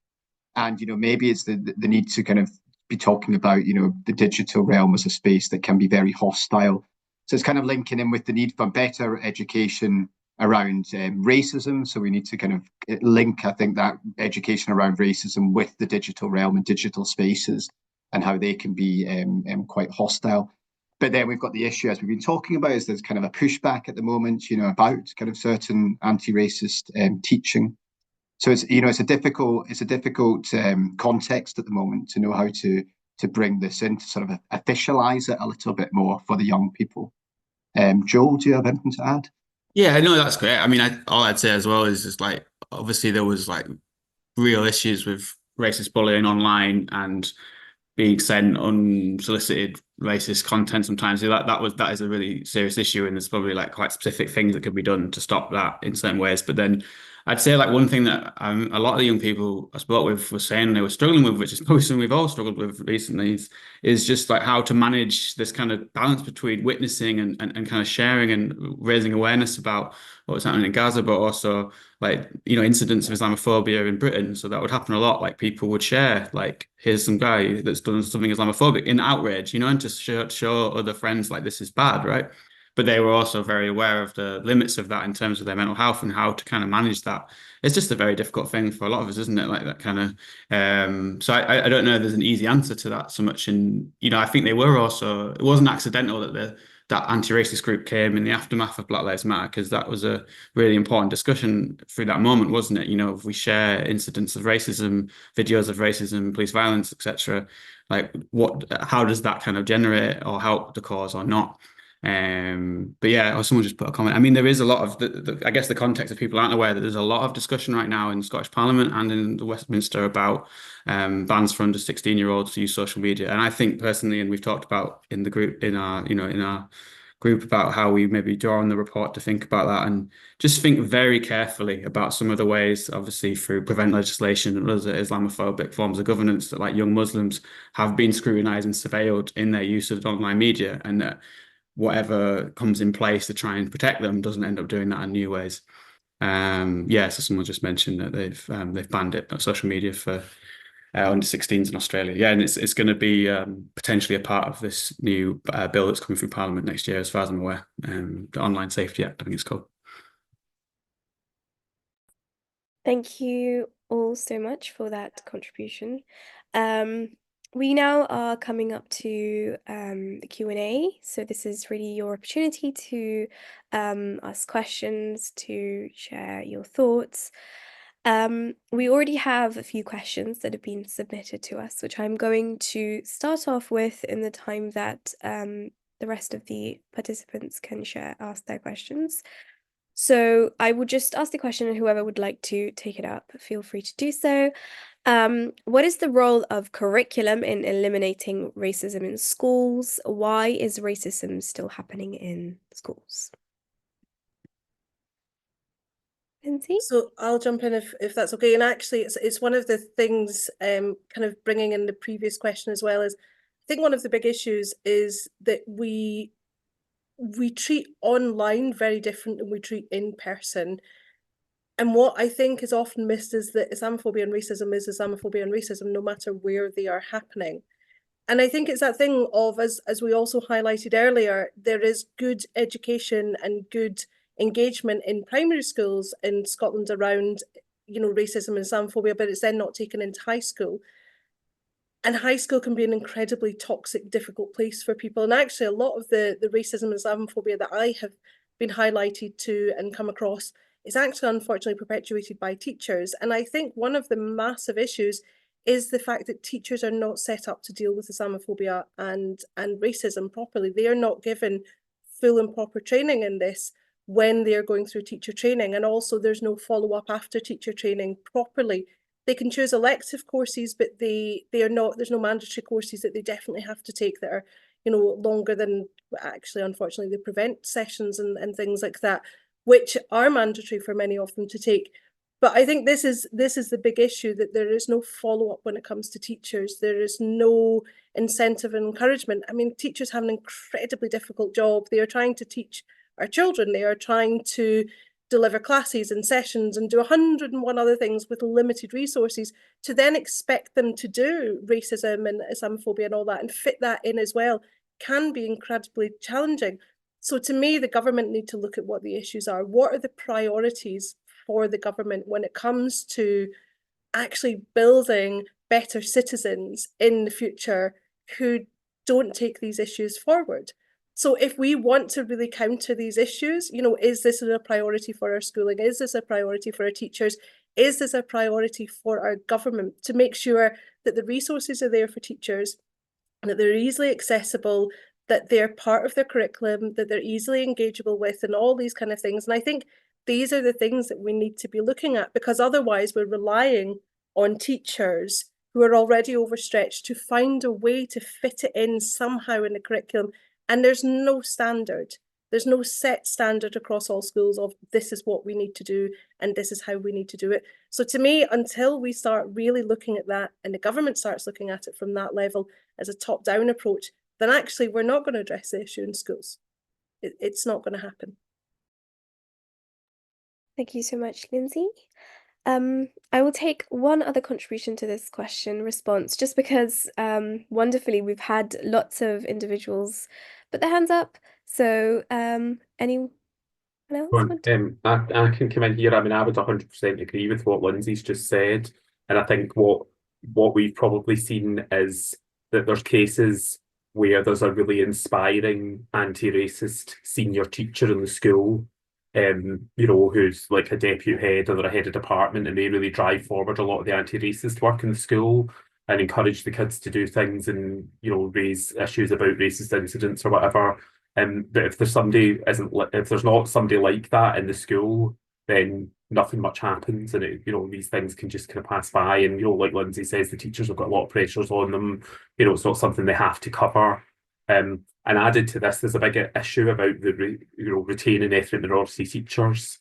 And, maybe it's the need to kind of be talking about, the digital realm as a space that can be very hostile. So it's kind of linking in with the need for better education around racism. So we need to kind of link, I think, that education around racism with the digital realm and digital spaces and how they can be quite hostile. But then we've got the issue, as we've been talking about, is there's kind of a pushback at the moment, about kind of certain anti-racist teaching. So it's a difficult context at the moment to know how to bring this in, to sort of officialize it a little bit more for the young people. Joel, do you have anything to add? Yeah, no, that's great. I mean, all I'd say as well is just like, obviously there was like real issues with racist bullying online and being sent unsolicited racist content sometimes. That is a really serious issue, and there's probably like quite specific things that could be done to stop that in certain ways. But then I'd say like one thing that a lot of the young people I spoke with were saying they were struggling with, which is probably something we've all struggled with recently, is just like how to manage this kind of balance between witnessing and kind of sharing and raising awareness about what's happening in Gaza, but also like, incidents of Islamophobia in Britain. So that would happen a lot. Like people would share, like, here's some guy that's done something Islamophobic in outrage, and to show other friends like this is bad, right? But they were also very aware of the limits of that in terms of their mental health and how to kind of manage that. It's just a very difficult thing for a lot of us, isn't it? Like that kind of. So I don't know if there's an easy answer to that so much. And I think they were also. It wasn't accidental that that anti-racist group came in the aftermath of Black Lives Matter, because that was a really important discussion through that moment, wasn't it? If we share incidents of racism, videos of racism, police violence, etc., like how does that kind of generate or help the cause or not? But yeah, or someone just put a comment. I mean, there is a lot of I guess the context of people aren't aware that there's a lot of discussion right now in the Scottish Parliament and in the Westminster about bans for under 16-year-olds to use social media. And I think personally, and we've talked about in the group, in our group, about how we maybe draw on the report to think about that and just think very carefully about some of the ways, obviously through prevent legislation and other Islamophobic forms of governance, that like young Muslims have been scrutinised and surveilled in their use of online media, and that whatever comes in place to try and protect them doesn't end up doing that in new ways. So someone just mentioned that they've banned it on social media for under 16s in Australia. Yeah, and it's going to be potentially a part of this new bill that's coming through Parliament next year, as far as I'm aware. The Online Safety Act, I think it's called. Thank you all so much for that contribution. We now are coming up to the Q&A. So this is really your opportunity to ask questions, to share your thoughts. We already have a few questions that have been submitted to us, which I'm going to start off with in the time that the rest of the participants can ask their questions. So I will just ask the question, and whoever would like to take it up, feel free to do so. What is the role of curriculum in eliminating racism in schools? Why is racism still happening in schools? Linsay? So I'll jump in if that's okay. And actually, it's one of the things, kind of bringing in the previous question as well, is I think one of the big issues is that we treat online very different than we treat in person. And what I think is often missed is that Islamophobia and racism is Islamophobia and racism, no matter where they are happening. And I think it's that thing of, as we also highlighted earlier, there is good education and good engagement in primary schools in Scotland around, racism and Islamophobia, but it's then not taken into high school. And high school can be an incredibly toxic, difficult place for people. And actually, a lot of the racism and Islamophobia that I have been highlighted to and come across is actually unfortunately perpetuated by teachers. And I think one of the massive issues is the fact that teachers are not set up to deal with Islamophobia and racism properly. They are not given full and proper training in this when they are going through teacher training, and also there's no follow-up after teacher training properly. They can choose elective courses, but they are not, there's no mandatory courses that they definitely have to take that are, you know, longer than, actually, unfortunately, the prevent sessions and things like that, which are mandatory for many of them to take. But I think this is the big issue, that there is no follow-up when it comes to teachers. There is no incentive and encouragement. I mean, teachers have an incredibly difficult job. They are trying to teach our children. They are trying to deliver classes and sessions and do 101 other things with limited resources, to then expect them to do racism and Islamophobia and all that and fit that in as well can be incredibly challenging. So to me, the government need to look at what the issues are. What are the priorities for the government when it comes to actually building better citizens in the future who don't take these issues forward? So if we want to really counter these issues, you know, is this a priority for our schooling? Is this a priority for our teachers? Is this a priority for our government to make sure that the resources are there for teachers, that they're easily accessible, that they're part of their curriculum, that they're easily engageable with, and all these kind of things? And I think these are the things that we need to be looking at, because otherwise we're relying on teachers who are already overstretched to find a way to fit it in somehow in the curriculum. And there's no standard. There's no set standard across all schools of this is what we need to do and this is how we need to do it. So to me, until we start really looking at that and the government starts looking at it from that level as a top-down approach, then actually we're not going to address the issue in schools. It's not going to happen. Thank you so much, Linsay. I will take one other contribution to this question response, just because wonderfully we've had lots of individuals put their hands up. So anyone else? I can come in here. I mean, I would 100% agree with what Lindsay's just said. And I think what we've probably seen is that there's cases where there's a really inspiring anti-racist senior teacher in the school, you know, who's like a deputy head or a head of department, and they really drive forward a lot of the anti-racist work in the school and encourage the kids to do things and, you know, raise issues about racist incidents or whatever. But if there's if there's not somebody like that in the school, then nothing much happens, and you know, these things can just kind of pass by. And you know, like Lindsay says, the teachers have got a lot of pressures on them. You know, it's not something they have to cover. And added to this, there's a big issue about the retaining ethnic minority teachers.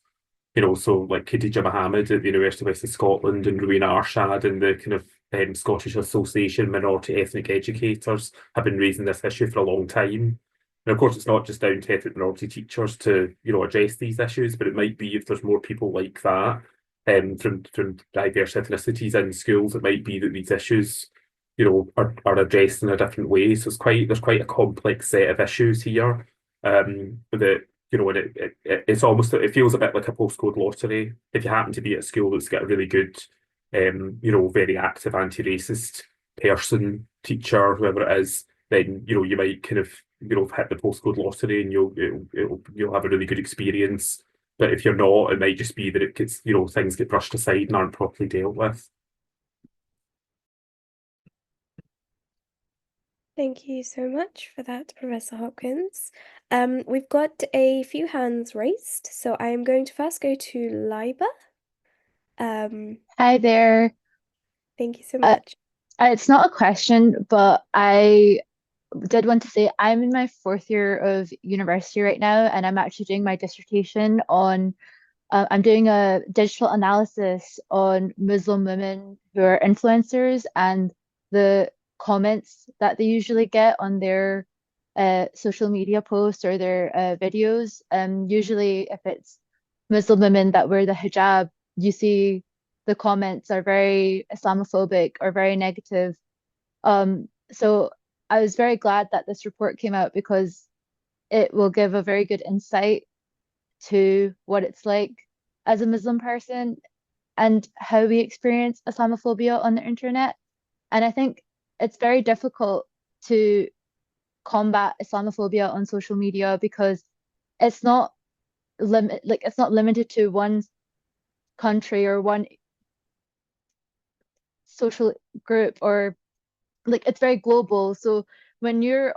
You know, so like Khadija Mohammed at the University of West of Scotland and Rowena Arshad and the kind of Scottish Association Minority Ethnic Educators have been raising this issue for a long time. And of course, it's not just down to ethnic minority teachers to, you know, address these issues, but it might be if there's more people like that from diverse ethnicities in schools, it might be that these issues, you know, are addressed in a different way. So there's quite a complex set of issues here. That, you know, and it's almost, it feels a bit like a postcode lottery. If you happen to be at a school that's got a really good, you know, very active anti-racist person, teacher, whoever it is, then, you know, you might kind of, you know, hit the postcode lottery and you'll have a really good experience. But if you're not, it might just be that it gets, you know, things get brushed aside and aren't properly dealt with. Thank you so much for that, Professor Hopkins. We've got a few hands raised, so I am going to first go to Liba. Hi there. Thank you so much. It's not a question, but I did want to say I'm in my 4th year of university right now, and I'm actually doing my dissertation on, I'm doing a digital analysis on Muslim women who are influencers and the comments that they usually get on their social media posts or their videos. Usually if it's Muslim women that wear the hijab, you see the comments are very Islamophobic or very negative. So I was very glad that this report came out, because it will give a very good insight to what it's like as a Muslim person and how we experience Islamophobia on the internet. And I think it's very difficult to combat Islamophobia on social media, because it's not limited to one country or one social group, or like it's very global. So when you're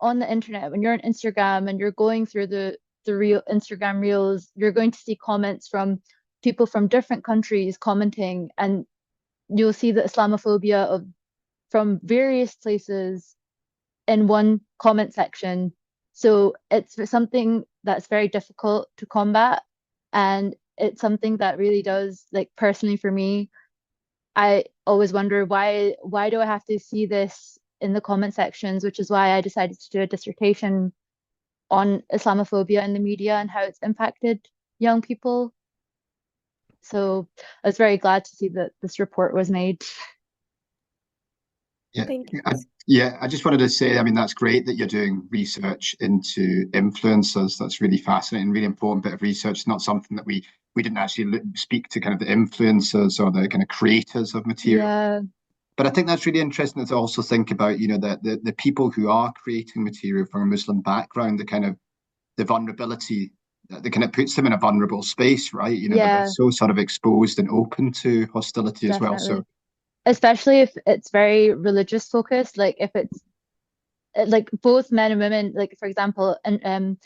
on the internet, when you're on Instagram and you're going through the real Instagram reels, you're going to see comments from people from different countries commenting, and you'll see the Islamophobia from various places in one comment section. So it's something that's very difficult to combat, and it's something that really does, like personally for me, I always wonder why do I have to see this in the comment sections, which is why I decided to do a dissertation on Islamophobia in the media and how it's impacted young people. So I was very glad to see that this report was made. Yeah, Thank you. I just wanted to say, I mean, that's great that you're doing research into influencers. That's really fascinating, really important bit of research. It's not something that we didn't actually speak to kind of the influencers or the kind of creators of material. Yeah. But I think that's really interesting to also think about, you know, the people who are creating material from a Muslim background, the kind of the vulnerability that kind of puts them in a vulnerable space, right? You know, that they're so sort of exposed and open to hostility as well. So especially if it's very religious focused, like if it's like both men and women, like for example, and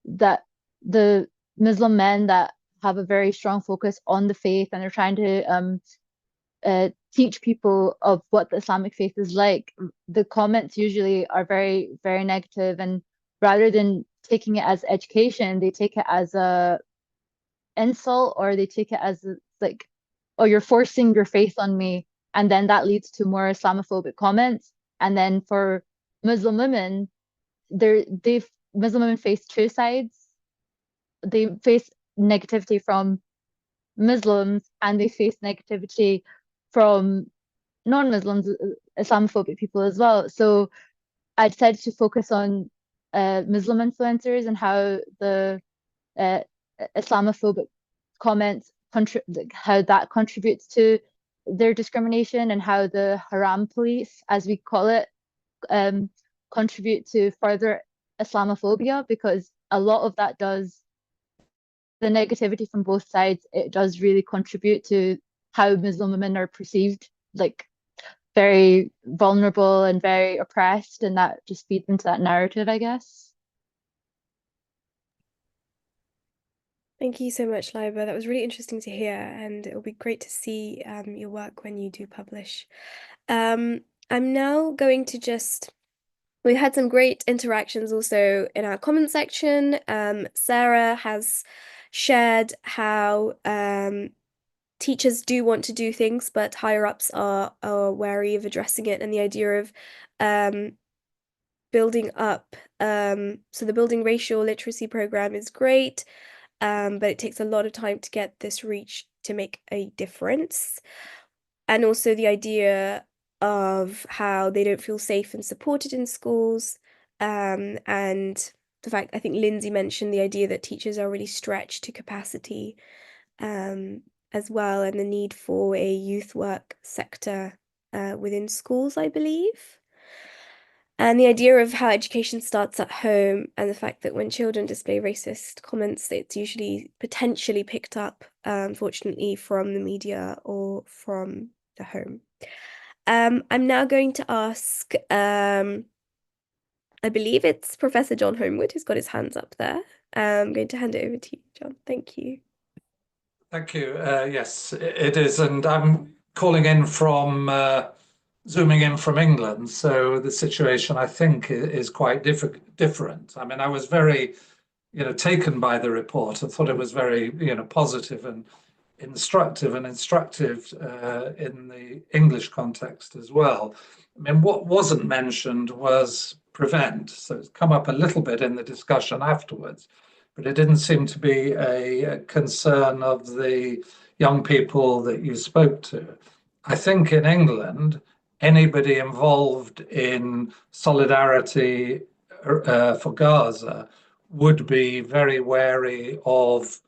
that the Muslim men that have a very strong focus on the faith and they're trying to teach people of what the Islamic faith is like, the comments usually are very, very negative, and rather than taking it as education, they take it as a insult, or they take it as like, oh, you're forcing your faith on me, and then that leads to more Islamophobic comments. And then for Muslim women, Muslim women face two sides. They face negativity from Muslims, and they face negativity from non-Muslims, Islamophobic people as well. So I decided to focus on Muslim influencers and how the Islamophobic comments how that contributes to their discrimination, and how the haram police, as we call it, contribute to further Islamophobia, because a lot of that does, the negativity from both sides, it does really contribute to how Muslim women are perceived, like very vulnerable and very oppressed, and that just feeds into that narrative, I guess. Thank you so much, Liba. That was really interesting to hear, and it will be great to see your work when you do publish. I'm now going to we had some great interactions also in our comment section. Sarah has shared how teachers do want to do things, but higher ups are wary of addressing it, and the idea of building up. So the Building Racial Literacy program is great. But it takes a lot of time to get this reach to make a difference. And also the idea of how they don't feel safe and supported in schools. And the fact, I think Linsay mentioned the idea that teachers are really stretched to capacity as well, and the need for a youth work sector within schools, I believe. And the idea of how education starts at home, and the fact that when children display racist comments, it's usually potentially picked up, unfortunately, from the media or from the home. I'm now going to ask, I believe it's Professor John Homewood who's got his hands up there. I'm going to hand it over to you, John. Thank you. Thank you. Yes, it is. And I'm calling in from zooming in from England, so the situation I think is quite different. I mean, I was very, taken by the report. I thought it was very, positive and instructive in the English context as well. I mean, what wasn't mentioned was prevent. So it's come up a little bit in the discussion afterwards, but it didn't seem to be a concern of the young people that you spoke to. I think in England, anybody involved in solidarity for Gaza would be very wary of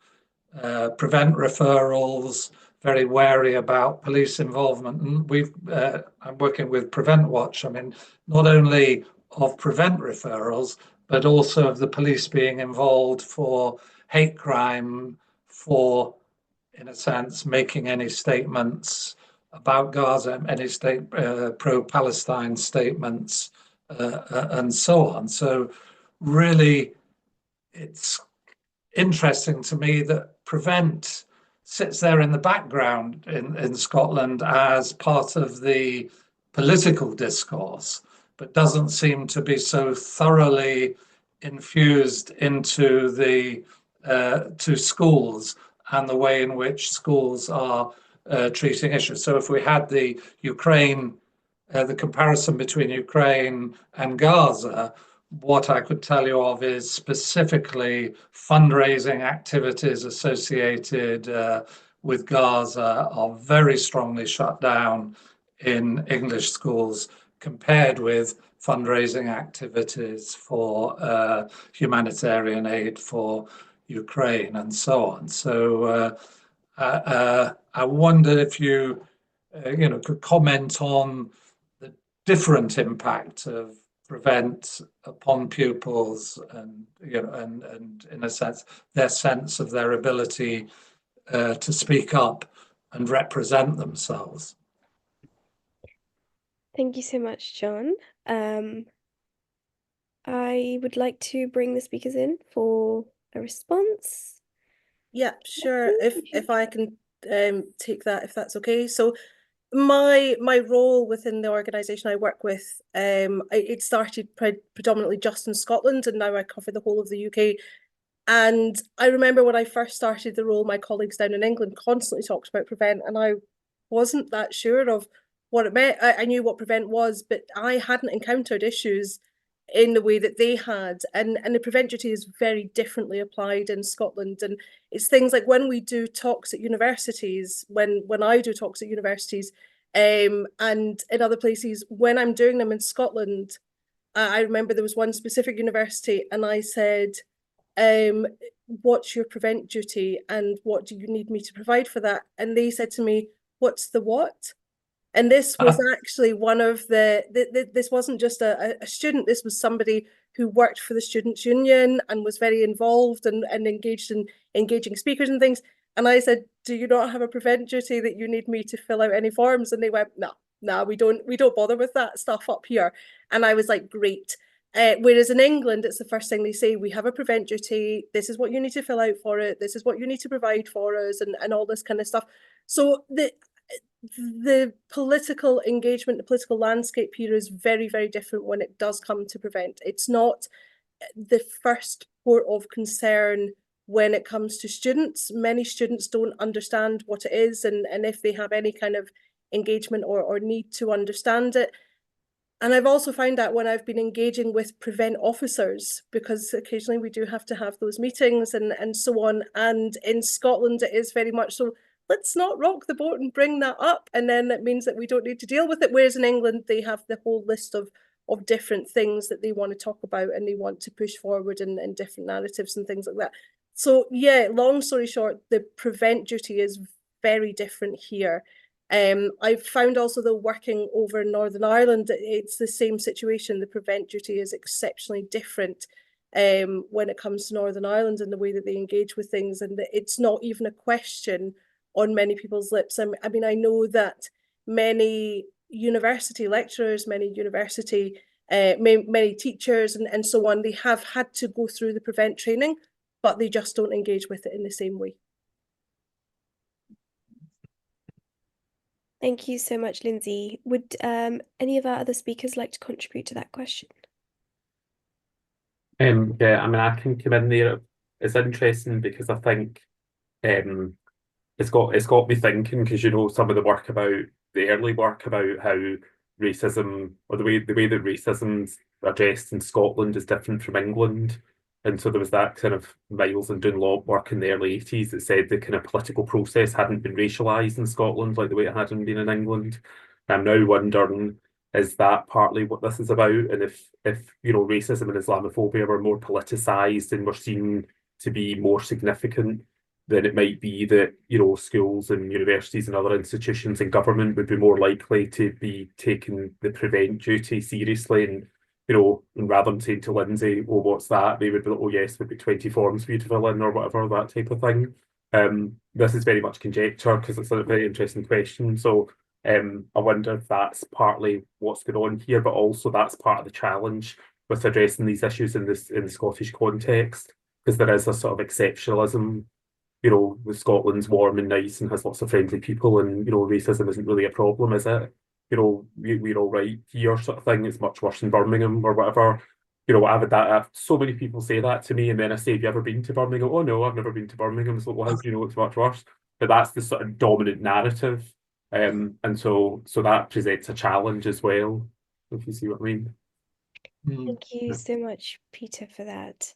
prevent referrals, very wary about police involvement. And I'm working with Prevent Watch. I mean, not only of prevent referrals, but also of the police being involved for hate crime, for, in a sense, making any statements about Gaza, any pro-Palestine statements, and so on. So really, it's interesting to me that Prevent sits there in the background in Scotland as part of the political discourse, but doesn't seem to be so thoroughly infused into the to schools and the way in which schools are treating issues. So if we had the Ukraine, the comparison between Ukraine and Gaza, what I could tell you of is specifically fundraising activities associated with Gaza are very strongly shut down in English schools compared with fundraising activities for humanitarian aid for Ukraine and so on. So I wonder if you, could comment on the different impact of Prevent upon pupils, and and in a sense their sense of their ability to speak up and represent themselves. Thank you so much, John. I would like to bring the speakers in for a response. Yeah, sure. If I can take that, if that's okay. So my role within the organisation I work with, it started predominantly just in Scotland, and now I cover the whole of the UK. And I remember when I first started the role, my colleagues down in England constantly talked about Prevent, and I wasn't that sure of what it meant. I knew what Prevent was, but I hadn't encountered issues in the way that they had. And the Prevent duty is very differently applied in Scotland. And it's things like when we do talks at universities, when I do talks at universities, and in other places, when I'm doing them in Scotland, I remember there was one specific university, and I said, what's your Prevent duty and what do you need me to provide for that? And they said to me, what's the what? And this was actually one of this wasn't just a student, this was somebody who worked for the Students' Union and was very involved and engaged in engaging speakers and things. And I said, do you not have a Prevent duty that you need me to fill out any forms? And they went, no, we don't bother with that stuff up here. And I was like, great. Whereas in England, it's the first thing they say, we have a Prevent duty, this is what you need to fill out for it, this is what you need to provide for us, and all this kind of stuff. So the political engagement, the political landscape here is very, very different when it does come to Prevent. It's not the first port of concern when it comes to students. Many students don't understand what it is, and if they have any kind of engagement or need to understand it. And I've also found that when I've been engaging with Prevent officers, because occasionally we do have to have those meetings and so on. And in Scotland, it is very much so, let's not rock the boat and bring that up. And then it means that we don't need to deal with it. Whereas in England, they have the whole list of different things that they want to talk about and they want to push forward in different narratives and things like that. So yeah, long story short, the Prevent duty is very different here. I've found also that working over in Northern Ireland, it's the same situation. The Prevent duty is exceptionally different when it comes to Northern Ireland and the way that they engage with things. And it's not even a question on many people's lips. I mean, I know that many university lecturers, many university, many teachers and so on, they have had to go through the Prevent training, but they just don't engage with it in the same way. Thank you so much, Linsay. Would any of our other speakers like to contribute to that question? Yeah, I mean, I can come in there. It's interesting because I think it's got me thinking, because some of the early work about how racism, or the way that racism's addressed in Scotland is different from England. And so there was that kind of Miles and Dunlop work in the early 80s that said the kind of political process hadn't been racialised in Scotland like the way it hadn't been in England. And I'm now wondering, is that partly what this is about? And if racism and Islamophobia were more politicised and were seen to be more significant, then it might be that schools and universities and other institutions and government would be more likely to be taking the Prevent duty seriously. And and rather than saying to Linsay, oh, what's that? They would be like, oh, yes, there'd be 20 forms for you to fill in or whatever, that type of thing. This is very much conjecture because it's a very interesting question. So I wonder if that's partly what's going on here, but also that's part of the challenge with addressing these issues in the Scottish context, because there is a sort of exceptionalism. With Scotland's warm and nice and has lots of friendly people, and racism isn't really a problem, is it? We're all right here, sort of thing. It's much worse in Birmingham or whatever. I've had that. So many people say that to me, and then I say, "Have you ever been to Birmingham?" "Oh no, I've never been to Birmingham." So, well, how do you know it's much worse? But that's the sort of dominant narrative, and so that presents a challenge as well, if you see what I mean. Thank you so much, Peter, for that.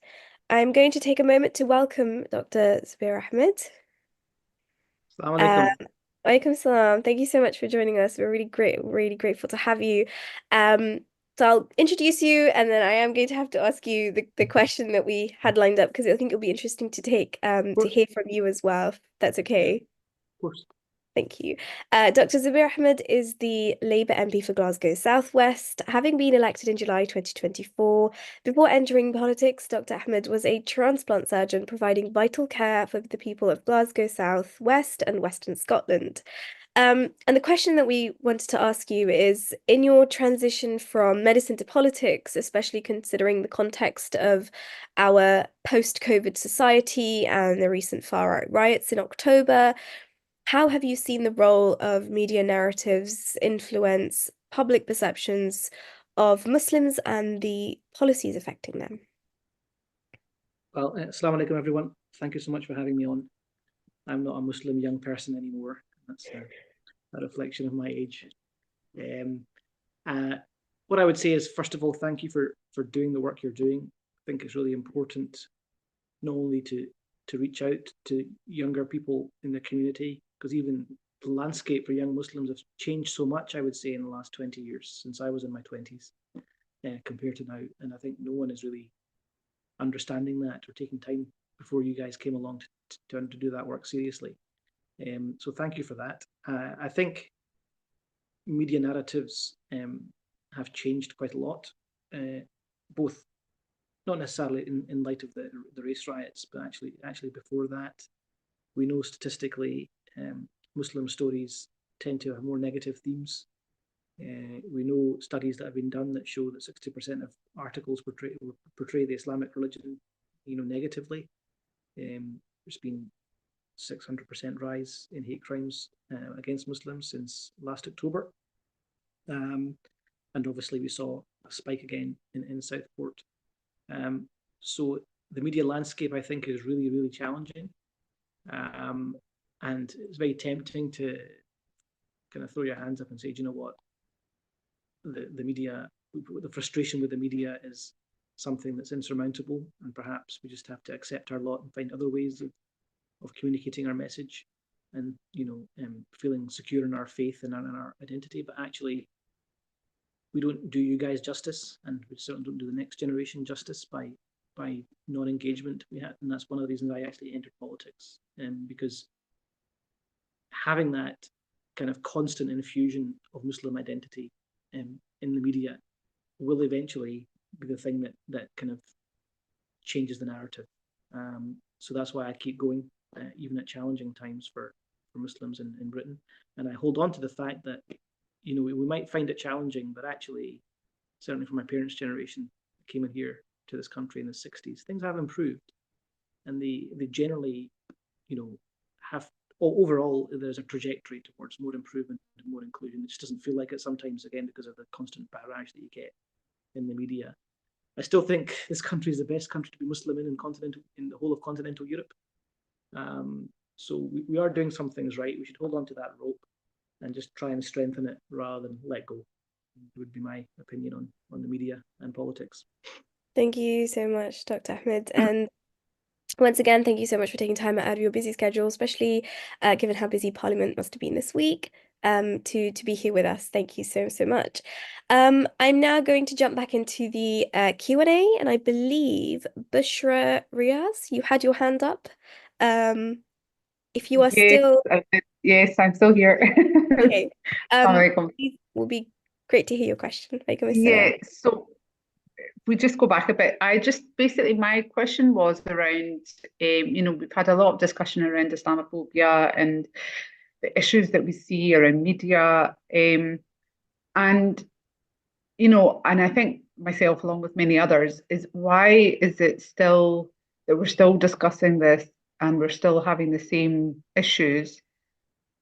I'm going to take a moment to welcome Dr. Zubir Ahmed. Assalamu alaikum. Walaikum salam. Thank you so much for joining us. We're really grateful to have you. So I'll introduce you, and then I am going to have to ask you the question that we had lined up, because I think it'll be interesting to to hear from you as well, if that's okay. Of course. Thank you. Dr. Zubir Ahmed is the Labour MP for Glasgow South West, having been elected in July 2024. Before entering politics, Dr. Ahmed was a transplant surgeon providing vital care for the people of Glasgow South West and Western Scotland. And the question that we wanted to ask you is, in your transition from medicine to politics, especially considering the context of our post-COVID society and the recent far-right riots in October, how have you seen the role of media narratives influence public perceptions of Muslims and the policies affecting them? Well, assalamu alaikum, everyone. Thank you so much for having me on. I'm not a Muslim young person anymore. That's a reflection of my age. What I would say is, first of all, thank you for doing the work you're doing. I think it's really important not only to reach out to younger people in the community, because even the landscape for young Muslims have changed so much, I would say, in the last 20 years, since I was in my 20s, compared to now. And I think no one is really understanding that or taking time before you guys came along to do that work seriously. So thank you for that. I think media narratives have changed quite a lot, both not necessarily in light of the race riots, but actually before that. We know statistically Muslim stories tend to have more negative themes. We know studies that have been done that show that 60% of articles portray the Islamic religion, negatively. There's been 600% rise in hate crimes against Muslims since last October. And obviously we saw a spike again in Southport. So the media landscape, I think, is really challenging. And it's very tempting to kind of throw your hands up and say, do you know what? The media, the frustration with the media is something that's insurmountable, and perhaps we just have to accept our lot and find other ways of communicating our message and, feeling secure in our faith and in our identity. But actually, we don't do you guys justice, and we certainly don't do the next generation justice by non-engagement. And that's one of the reasons I actually entered politics, because having that kind of constant infusion of Muslim identity in the media will eventually be the thing that kind of changes the narrative. So that's why I keep going, even at challenging times for Muslims in Britain. And I hold on to the fact that, we might find it challenging, but actually, certainly for my parents' generation, came in here to this country in the 60s, things have improved. And they generally, have, overall, there's a trajectory towards more improvement and more inclusion. It just doesn't feel like it sometimes, again, because of the constant barrage that you get in the media. I still think this country is the best country to be Muslim in the whole of continental Europe. So we are doing some things right. We should hold on to that rope and just try and strengthen it rather than let go. It would be my opinion on the media and politics. Thank you so much, Dr. Ahmed. And once again, thank you so much for taking time out of your busy schedule, especially given how busy Parliament must have been this week, to be here with us. Thank you so much. I'm now going to jump back into the Q&A, and I believe Bushra Riaz, you had your hand up. If you are still... Yes, I'm still here. Okay. It will be great to hear your question. Yeah, so we just go back a bit. My question was around, we've had a lot of discussion around Islamophobia and the issues that we see around media. And, you know, and I think myself, along with many others, is why is it still that we're still discussing this and we're still having the same issues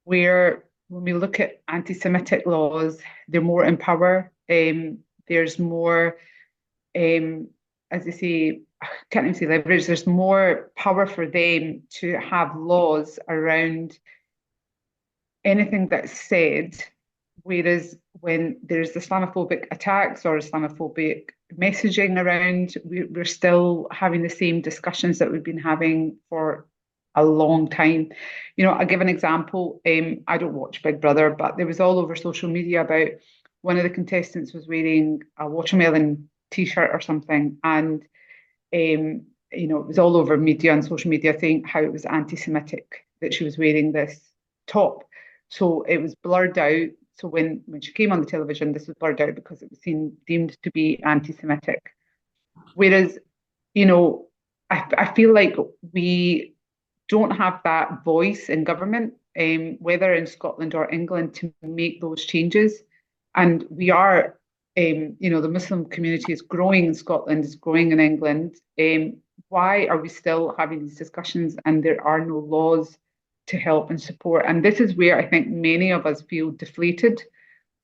where when we look at anti-Semitic laws, they're more in power. There's more, as I say, I can't even say leverage, there's more power for them to have laws around anything that's said. Whereas when there's Islamophobic attacks or Islamophobic messaging around, we're still having the same discussions that we've been having for a long time. You know, I'll give an example. I don't watch Big Brother, but there was all over social media about one of the contestants was wearing a watermelon t-shirt or something, and you know, it was all over media and social media saying how it was anti-Semitic that she was wearing this top. So it was blurred out. So when she came on the television, this was blurred out because it was deemed to be anti-Semitic. Whereas, you know, I feel like we don't have that voice in government, whether in Scotland or England, to make those changes. And we are, you know, the Muslim community is growing in Scotland, is growing in England. Why are we still having these discussions and there are no laws to help and support? And this is where I think many of us feel deflated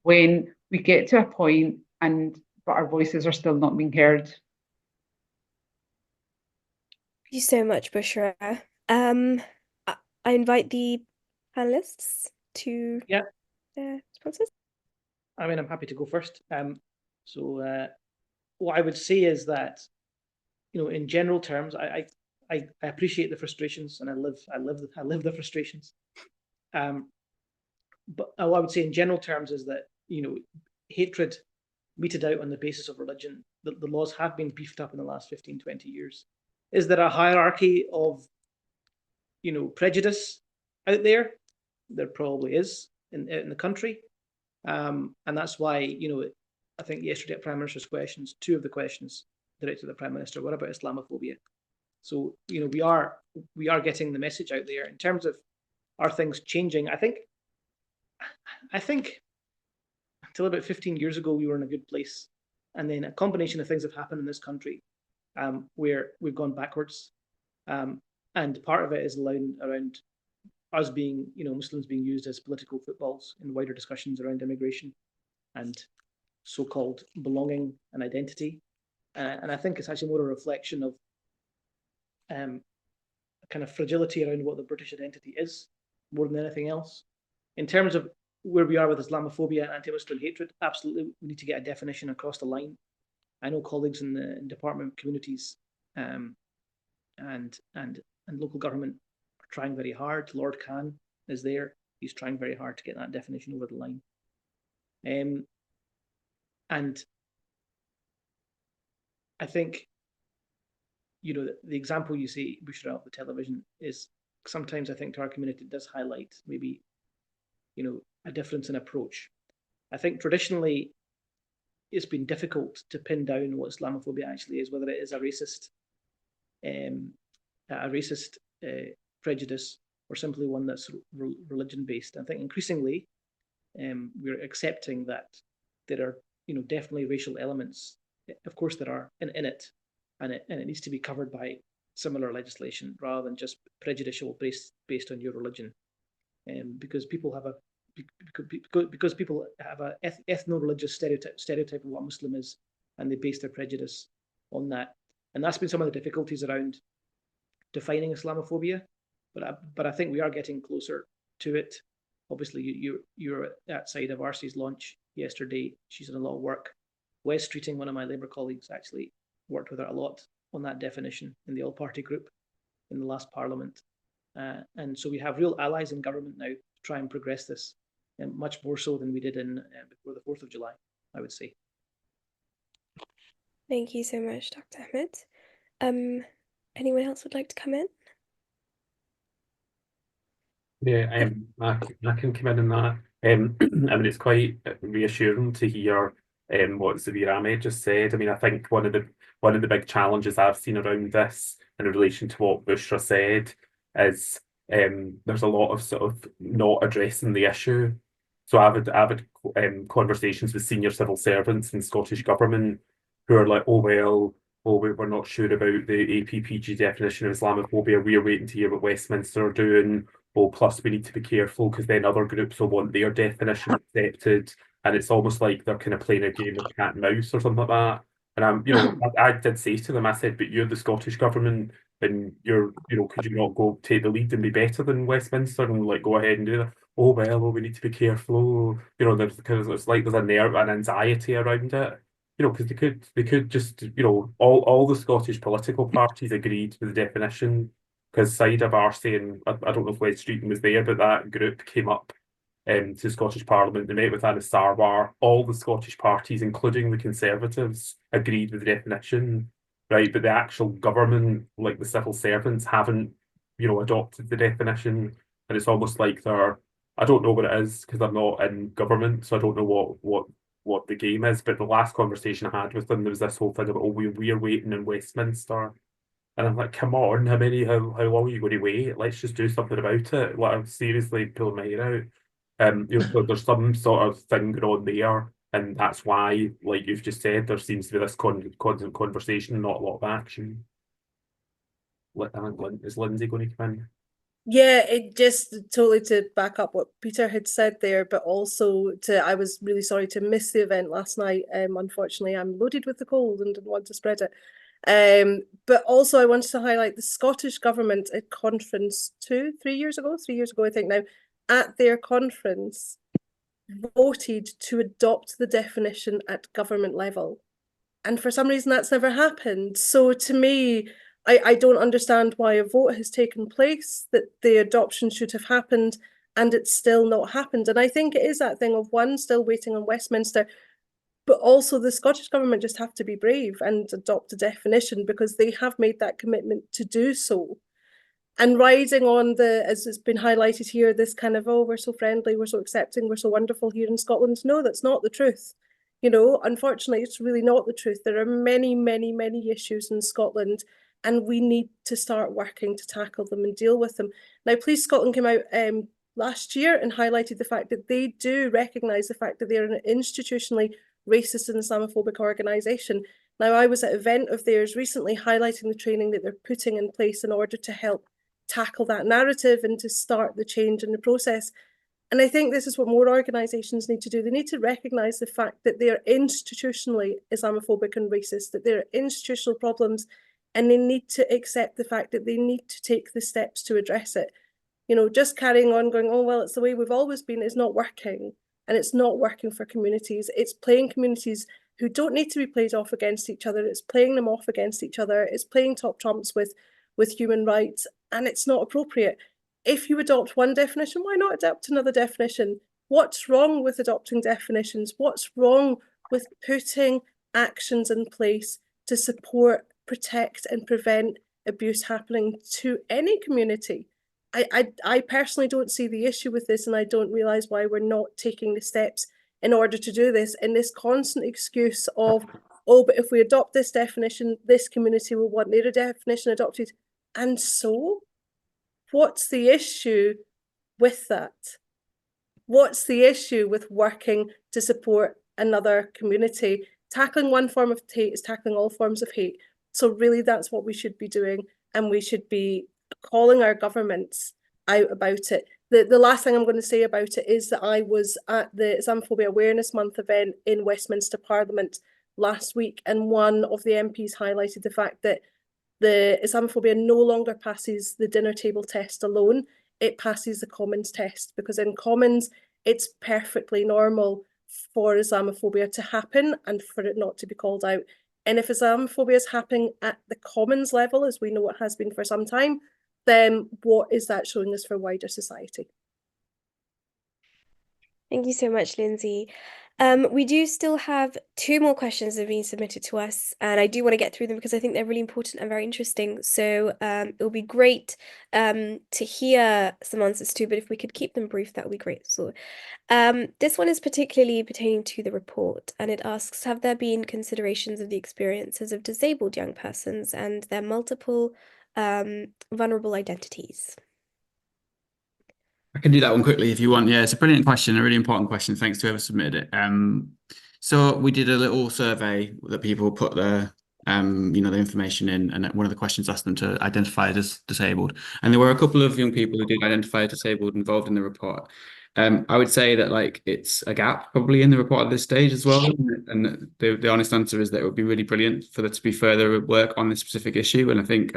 when we get to a point but our voices are still not being heard. Thank you so much, Bushra. I invite the panelists to their responses. I mean, I'm happy to go first. So what I would say is that, you know, in general terms, I appreciate the frustrations, and I live the frustrations. But what I would say in general terms is that, you know, hatred meted out on the basis of religion, the laws have been beefed up in the last 15, 20 years. Is there a hierarchy of, you know, prejudice out there? There probably is in the country. And that's why, you know, I think yesterday at Prime Minister's questions, 2 of the questions directed to the Prime Minister were about Islamophobia. So, you know, we are getting the message out there. In terms of, are things changing? I think until about 15 years ago, we were in a good place. And then a combination of things have happened in this country where we've gone backwards. And part of it is around us being, you know, Muslims being used as political footballs in wider discussions around immigration and so-called belonging and identity. And I think it's actually more a reflection of a kind of fragility around what the British identity is, more than anything else. In terms of where we are with Islamophobia and anti-Muslim hatred, absolutely, we need to get a definition across the line. I know colleagues in the Department of Communities and local government are trying very hard. Lord Khan is there. He's trying very hard to get that definition over the line. And I think, you know, the example you see, Bushra, of the television is sometimes, I think, to our community, it does highlight maybe, you know, a difference in approach. I think traditionally it's been difficult to pin down what Islamophobia actually is, whether it is a racist prejudice or simply one that's religion-based. I think increasingly we're accepting that there are, you know, definitely racial elements. Of course, there are in it, and it needs to be covered by similar legislation rather than just prejudicial based on your religion, because people have a ethno-religious stereotype of what a Muslim is, and they base their prejudice on that. And that's been some of the difficulties around defining Islamophobia. But I think we are getting closer to it. Obviously, you're at side of Arcee's launch yesterday. She's done a lot of work. Wes Streeting, one of my Labour colleagues, actually worked with her a lot on that definition in the all-party group in the last Parliament. And so we have real allies in government now to try and progress this, and much more so than we did before the 4th of July, I would say. Thank you so much, Dr. Ahmed. Anyone else would like to come in? Yeah, I can come in on that. I mean, it's quite reassuring to hear what Zubir Ahmed just said. I mean, I think one of the big challenges I've seen around this in relation to what Bushra said is there's a lot of sort of not addressing the issue. So I've had conversations with senior civil servants in Scottish Government who are like, oh, we're not sure about the APPG definition of Islamophobia. We're waiting to hear what Westminster are doing. Oh, plus we need to be careful because then other groups will want their definition accepted. And it's almost like they're kind of playing a game of cat and mouse or something like that. And I did say to them, I said, but you're the Scottish Government and could you not go take the lead and be better than Westminster and like go ahead and do that? Oh, we need to be careful. There's because it's like there's an anxiety around it. Because they could just, all the Scottish political parties agreed with the definition. Because side of our saying, I don't know if West Streeton was there, but that group came up to Scottish Parliament. They met with Anna Sarwar. All the Scottish parties, including the Conservatives, agreed with the definition, right? But the actual government, like the civil servants, haven't, adopted the definition. And it's almost like I don't know what it is because I'm not in government, so I don't know what the game is. But the last conversation I had with them, there was this whole thing about, we're waiting in Westminster. And I'm like, come on, how long are you going to wait? Let's just do something about it. Like, I'm seriously pulling my hair out. So there's some sort of thing going on there, and that's why, like you've just said, there seems to be this constant conversation, not a lot of action. Is Linsay going to come in? Yeah, it just totally to back up what Peter had said there, but also I was really sorry to miss the event last night. Unfortunately, I'm loaded with the cold and didn't want to spread it. But also I wanted to highlight the Scottish Government at conference 3 years ago, I think now, at their conference, voted to adopt the definition at government level. And for some reason that's never happened. So to me, I don't understand why a vote has taken place, that the adoption should have happened, and it's still not happened. And I think it is that thing of one, still waiting on Westminster, but also the Scottish Government just have to be brave and adopt a definition because they have made that commitment to do so. And riding on as it's been highlighted here, this kind of, we're so friendly, we're so accepting, we're so wonderful here in Scotland. No, that's not the truth. Unfortunately, it's really not the truth. There are many, many, many issues in Scotland, and we need to start working to tackle them and deal with them. Now, Please Scotland came out last year and highlighted the fact that they do recognise the fact that they're an institutionally racist and Islamophobic organisation. Now, I was at an event of theirs recently highlighting the training that they're putting in place in order to help tackle that narrative and to start the change in the process. And I think this is what more organisations need to do. They need to recognise the fact that they are institutionally Islamophobic and racist, that there are institutional problems, and they need to accept the fact that they need to take the steps to address it. Just carrying on going, it's the way we've always been, is not working. And it's not working for communities. It's playing communities who don't need to be played off against each other. It's playing them off against each other. It's playing top trumps with human rights, and it's not appropriate. If you adopt one definition, why not adopt another definition? What's wrong with adopting definitions? What's wrong with putting actions in place to support, protect, and prevent abuse happening to any community? I personally don't see the issue with this, and I don't realise why we're not taking the steps in order to do this. And this constant excuse of, but if we adopt this definition, this community will want their definition adopted. And so, what's the issue with that? What's the issue with working to support another community? Tackling one form of hate is tackling all forms of hate. So really, that's what we should be doing, and we should be calling our governments out about it. The last thing I'm going to say about it is that I was at the Islamophobia Awareness Month event in Westminster Parliament last week, and one of the MPs highlighted the fact that the Islamophobia no longer passes the dinner table test alone, it passes the Commons test, because in Commons it's perfectly normal for Islamophobia to happen and for it not to be called out. And if Islamophobia is happening at the Commons level, as we know it has been for some time, then what is that showing us for wider society? Thank you so much, Linsay. We do still have 2 more questions that have been submitted to us, and I do want to get through them because I think they're really important and very interesting. So it'll be great to hear some answers too, but if we could keep them brief, that would be great. So this one is particularly pertaining to the report, and it asks, have there been considerations of the experiences of disabled young persons and their multiple vulnerable identities? can do that one quickly if you want. Yeah, it's a brilliant question, a really important question. Thanks to whoever submitted it. So we did a little survey that people put their the information in, and one of the questions asked them to identify as disabled. And there were a couple of young people who did identify as disabled involved in the report. I would say that like it's a gap probably in the report at this stage as well. And the honest answer is that it would be really brilliant for there to be further work on this specific issue. And I think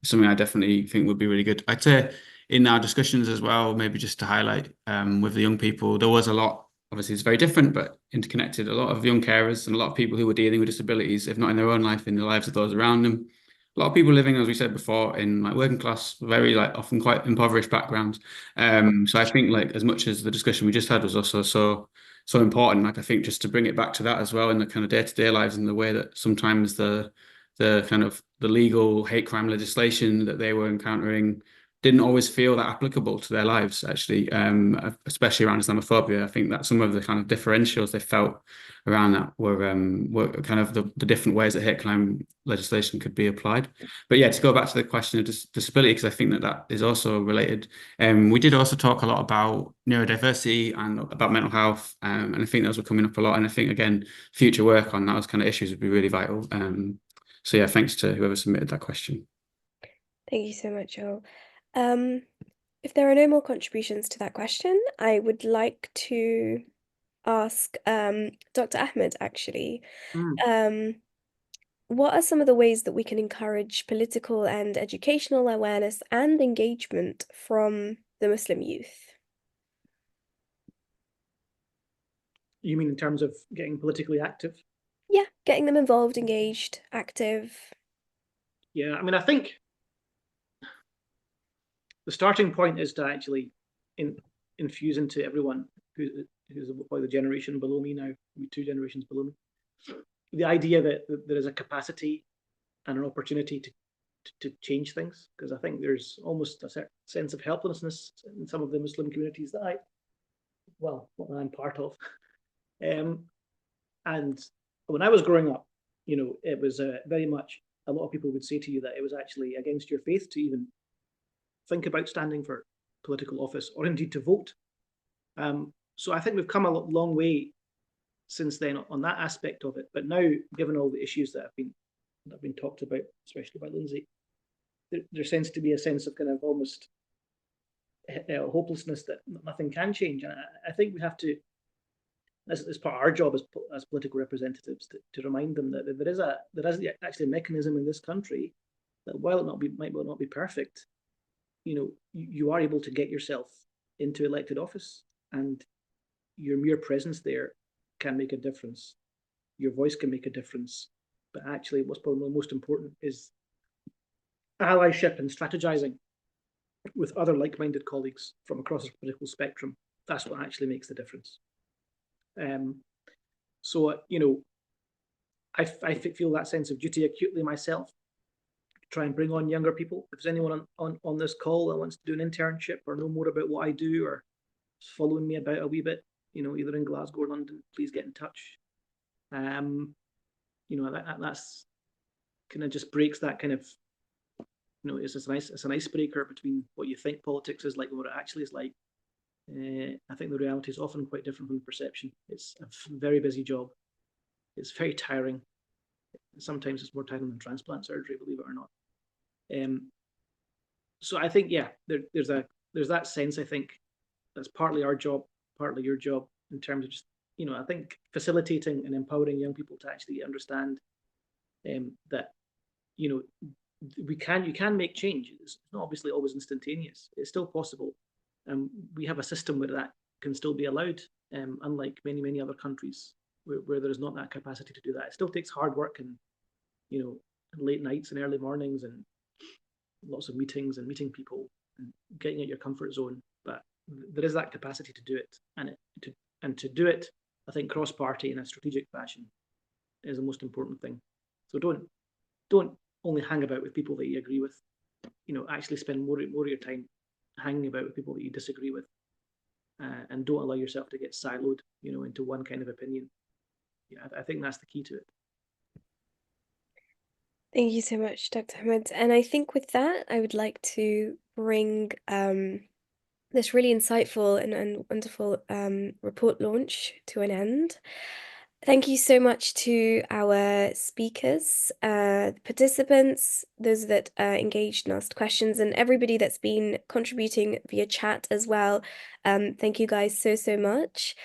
something I definitely think would be really good. I'd say in our discussions as well, maybe just to highlight with the young people, there was a lot, obviously it's very different, but interconnected, a lot of young carers and a lot of people who were dealing with disabilities, if not in their own life, in the lives of those around them. A lot of people living, as we said before, in like working class, very like often quite impoverished backgrounds. So I think like as much as the discussion we just had was also so important, like I think just to bring it back to that as well in the kind of day-to-day lives and the way that sometimes the kind of the legal hate crime legislation that they were encountering didn't always feel that applicable to their lives, actually, especially around Islamophobia. I think that some of the kind of differentials they felt around that were kind of the different ways that hate crime legislation could be applied. But yeah, to go back to the question of disability, because I think that is also related. We did also talk a lot about neurodiversity and about mental health, and I think those were coming up a lot. And I think, again, future work on those kind of issues would be really vital. So yeah, thanks to whoever submitted that question. Thank you so much, Joel. If there are no more contributions to that question, I would like to ask Dr. Ahmed, actually, what are some of the ways that we can encourage political and educational awareness and engagement from the Muslim youth? You mean in terms of getting politically active? Yeah, getting them involved, engaged, active. Yeah, I mean, I think the starting point is to actually infuse into everyone who's probably the generation below me now, 2 generations below me, the idea that there is a capacity and an opportunity to change things. Because I think there's almost a certain sense of helplessness in some of the Muslim communities that I'm part of. And when I was growing up, it was very much, a lot of people would say to you that it was actually against your faith to even think about standing for political office or indeed to vote. So I think we've come a long way since then on that aspect of it. But now, given all the issues that have been talked about, especially by Linsay, there seems to be a sense of kind of almost hopelessness that nothing can change. And I think we have to, as part of our job as political representatives, to remind them that there is actually a mechanism in this country that, while it might well not be perfect, you are able to get yourself into elected office, and your mere presence there can make a difference. Your voice can make a difference. But actually, what's probably most important is allyship and strategizing with other like-minded colleagues from across the political spectrum. That's what actually makes the difference. So I feel that sense of duty acutely myself, try and bring on younger people. If there's anyone on this call that wants to do an internship or know more about what I do, or is following me about a wee bit, either in Glasgow or London, please get in touch. That's kind of just breaks that kind of, it's an icebreaker between what you think politics is like and what it actually is like. I think the reality is often quite different from the perception. It's a very busy job. It's very tiring. Sometimes it's more tiring than transplant surgery, believe it or not. So I think, yeah, there's that sense, I think, that's partly our job, partly your job, in terms of just, I think facilitating and empowering young people to actually understand that, you can make change. It's not obviously always instantaneous. It's still possible. We have a system where that can still be allowed, unlike many other countries where there is not that capacity to do that. It still takes hard work and, late nights and early mornings and lots of meetings and meeting people and getting out your comfort zone. But there is that capacity to do it, and to do it, I think, cross-party in a strategic fashion is the most important thing. So don't only hang about with people that you agree with. Actually spend more of your time hanging about with people that you disagree with, and don't allow yourself to get siloed, into one kind of opinion. Yeah, I think that's the key to it. Thank you so much, Dr. Ahmed. And I think with that, I would like to bring this really insightful and wonderful report launch to an end. Thank you so much to our speakers, participants, those that engaged and asked questions, and everybody that's been contributing via chat as well. Thank you guys so much.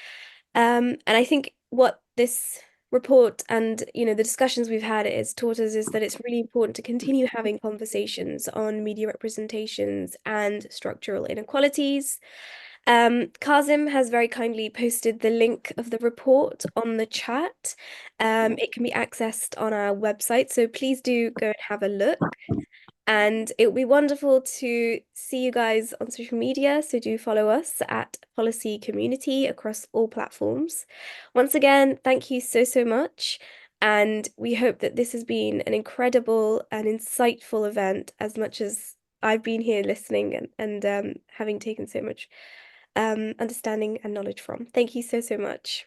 And I think what this report and the discussions we've had has taught us is that it's really important to continue having conversations on media representations and structural inequalities. Kazim has very kindly posted the link of the report on the chat. It can be accessed on our website, so please do go and have a look. And it would be wonderful to see you guys on social media, so do follow us at Policy Community across all platforms. Once again, thank you so much, and we hope that this has been an incredible and insightful event, as much as I've been here listening and having taken so much understanding and knowledge from. Thank you so much.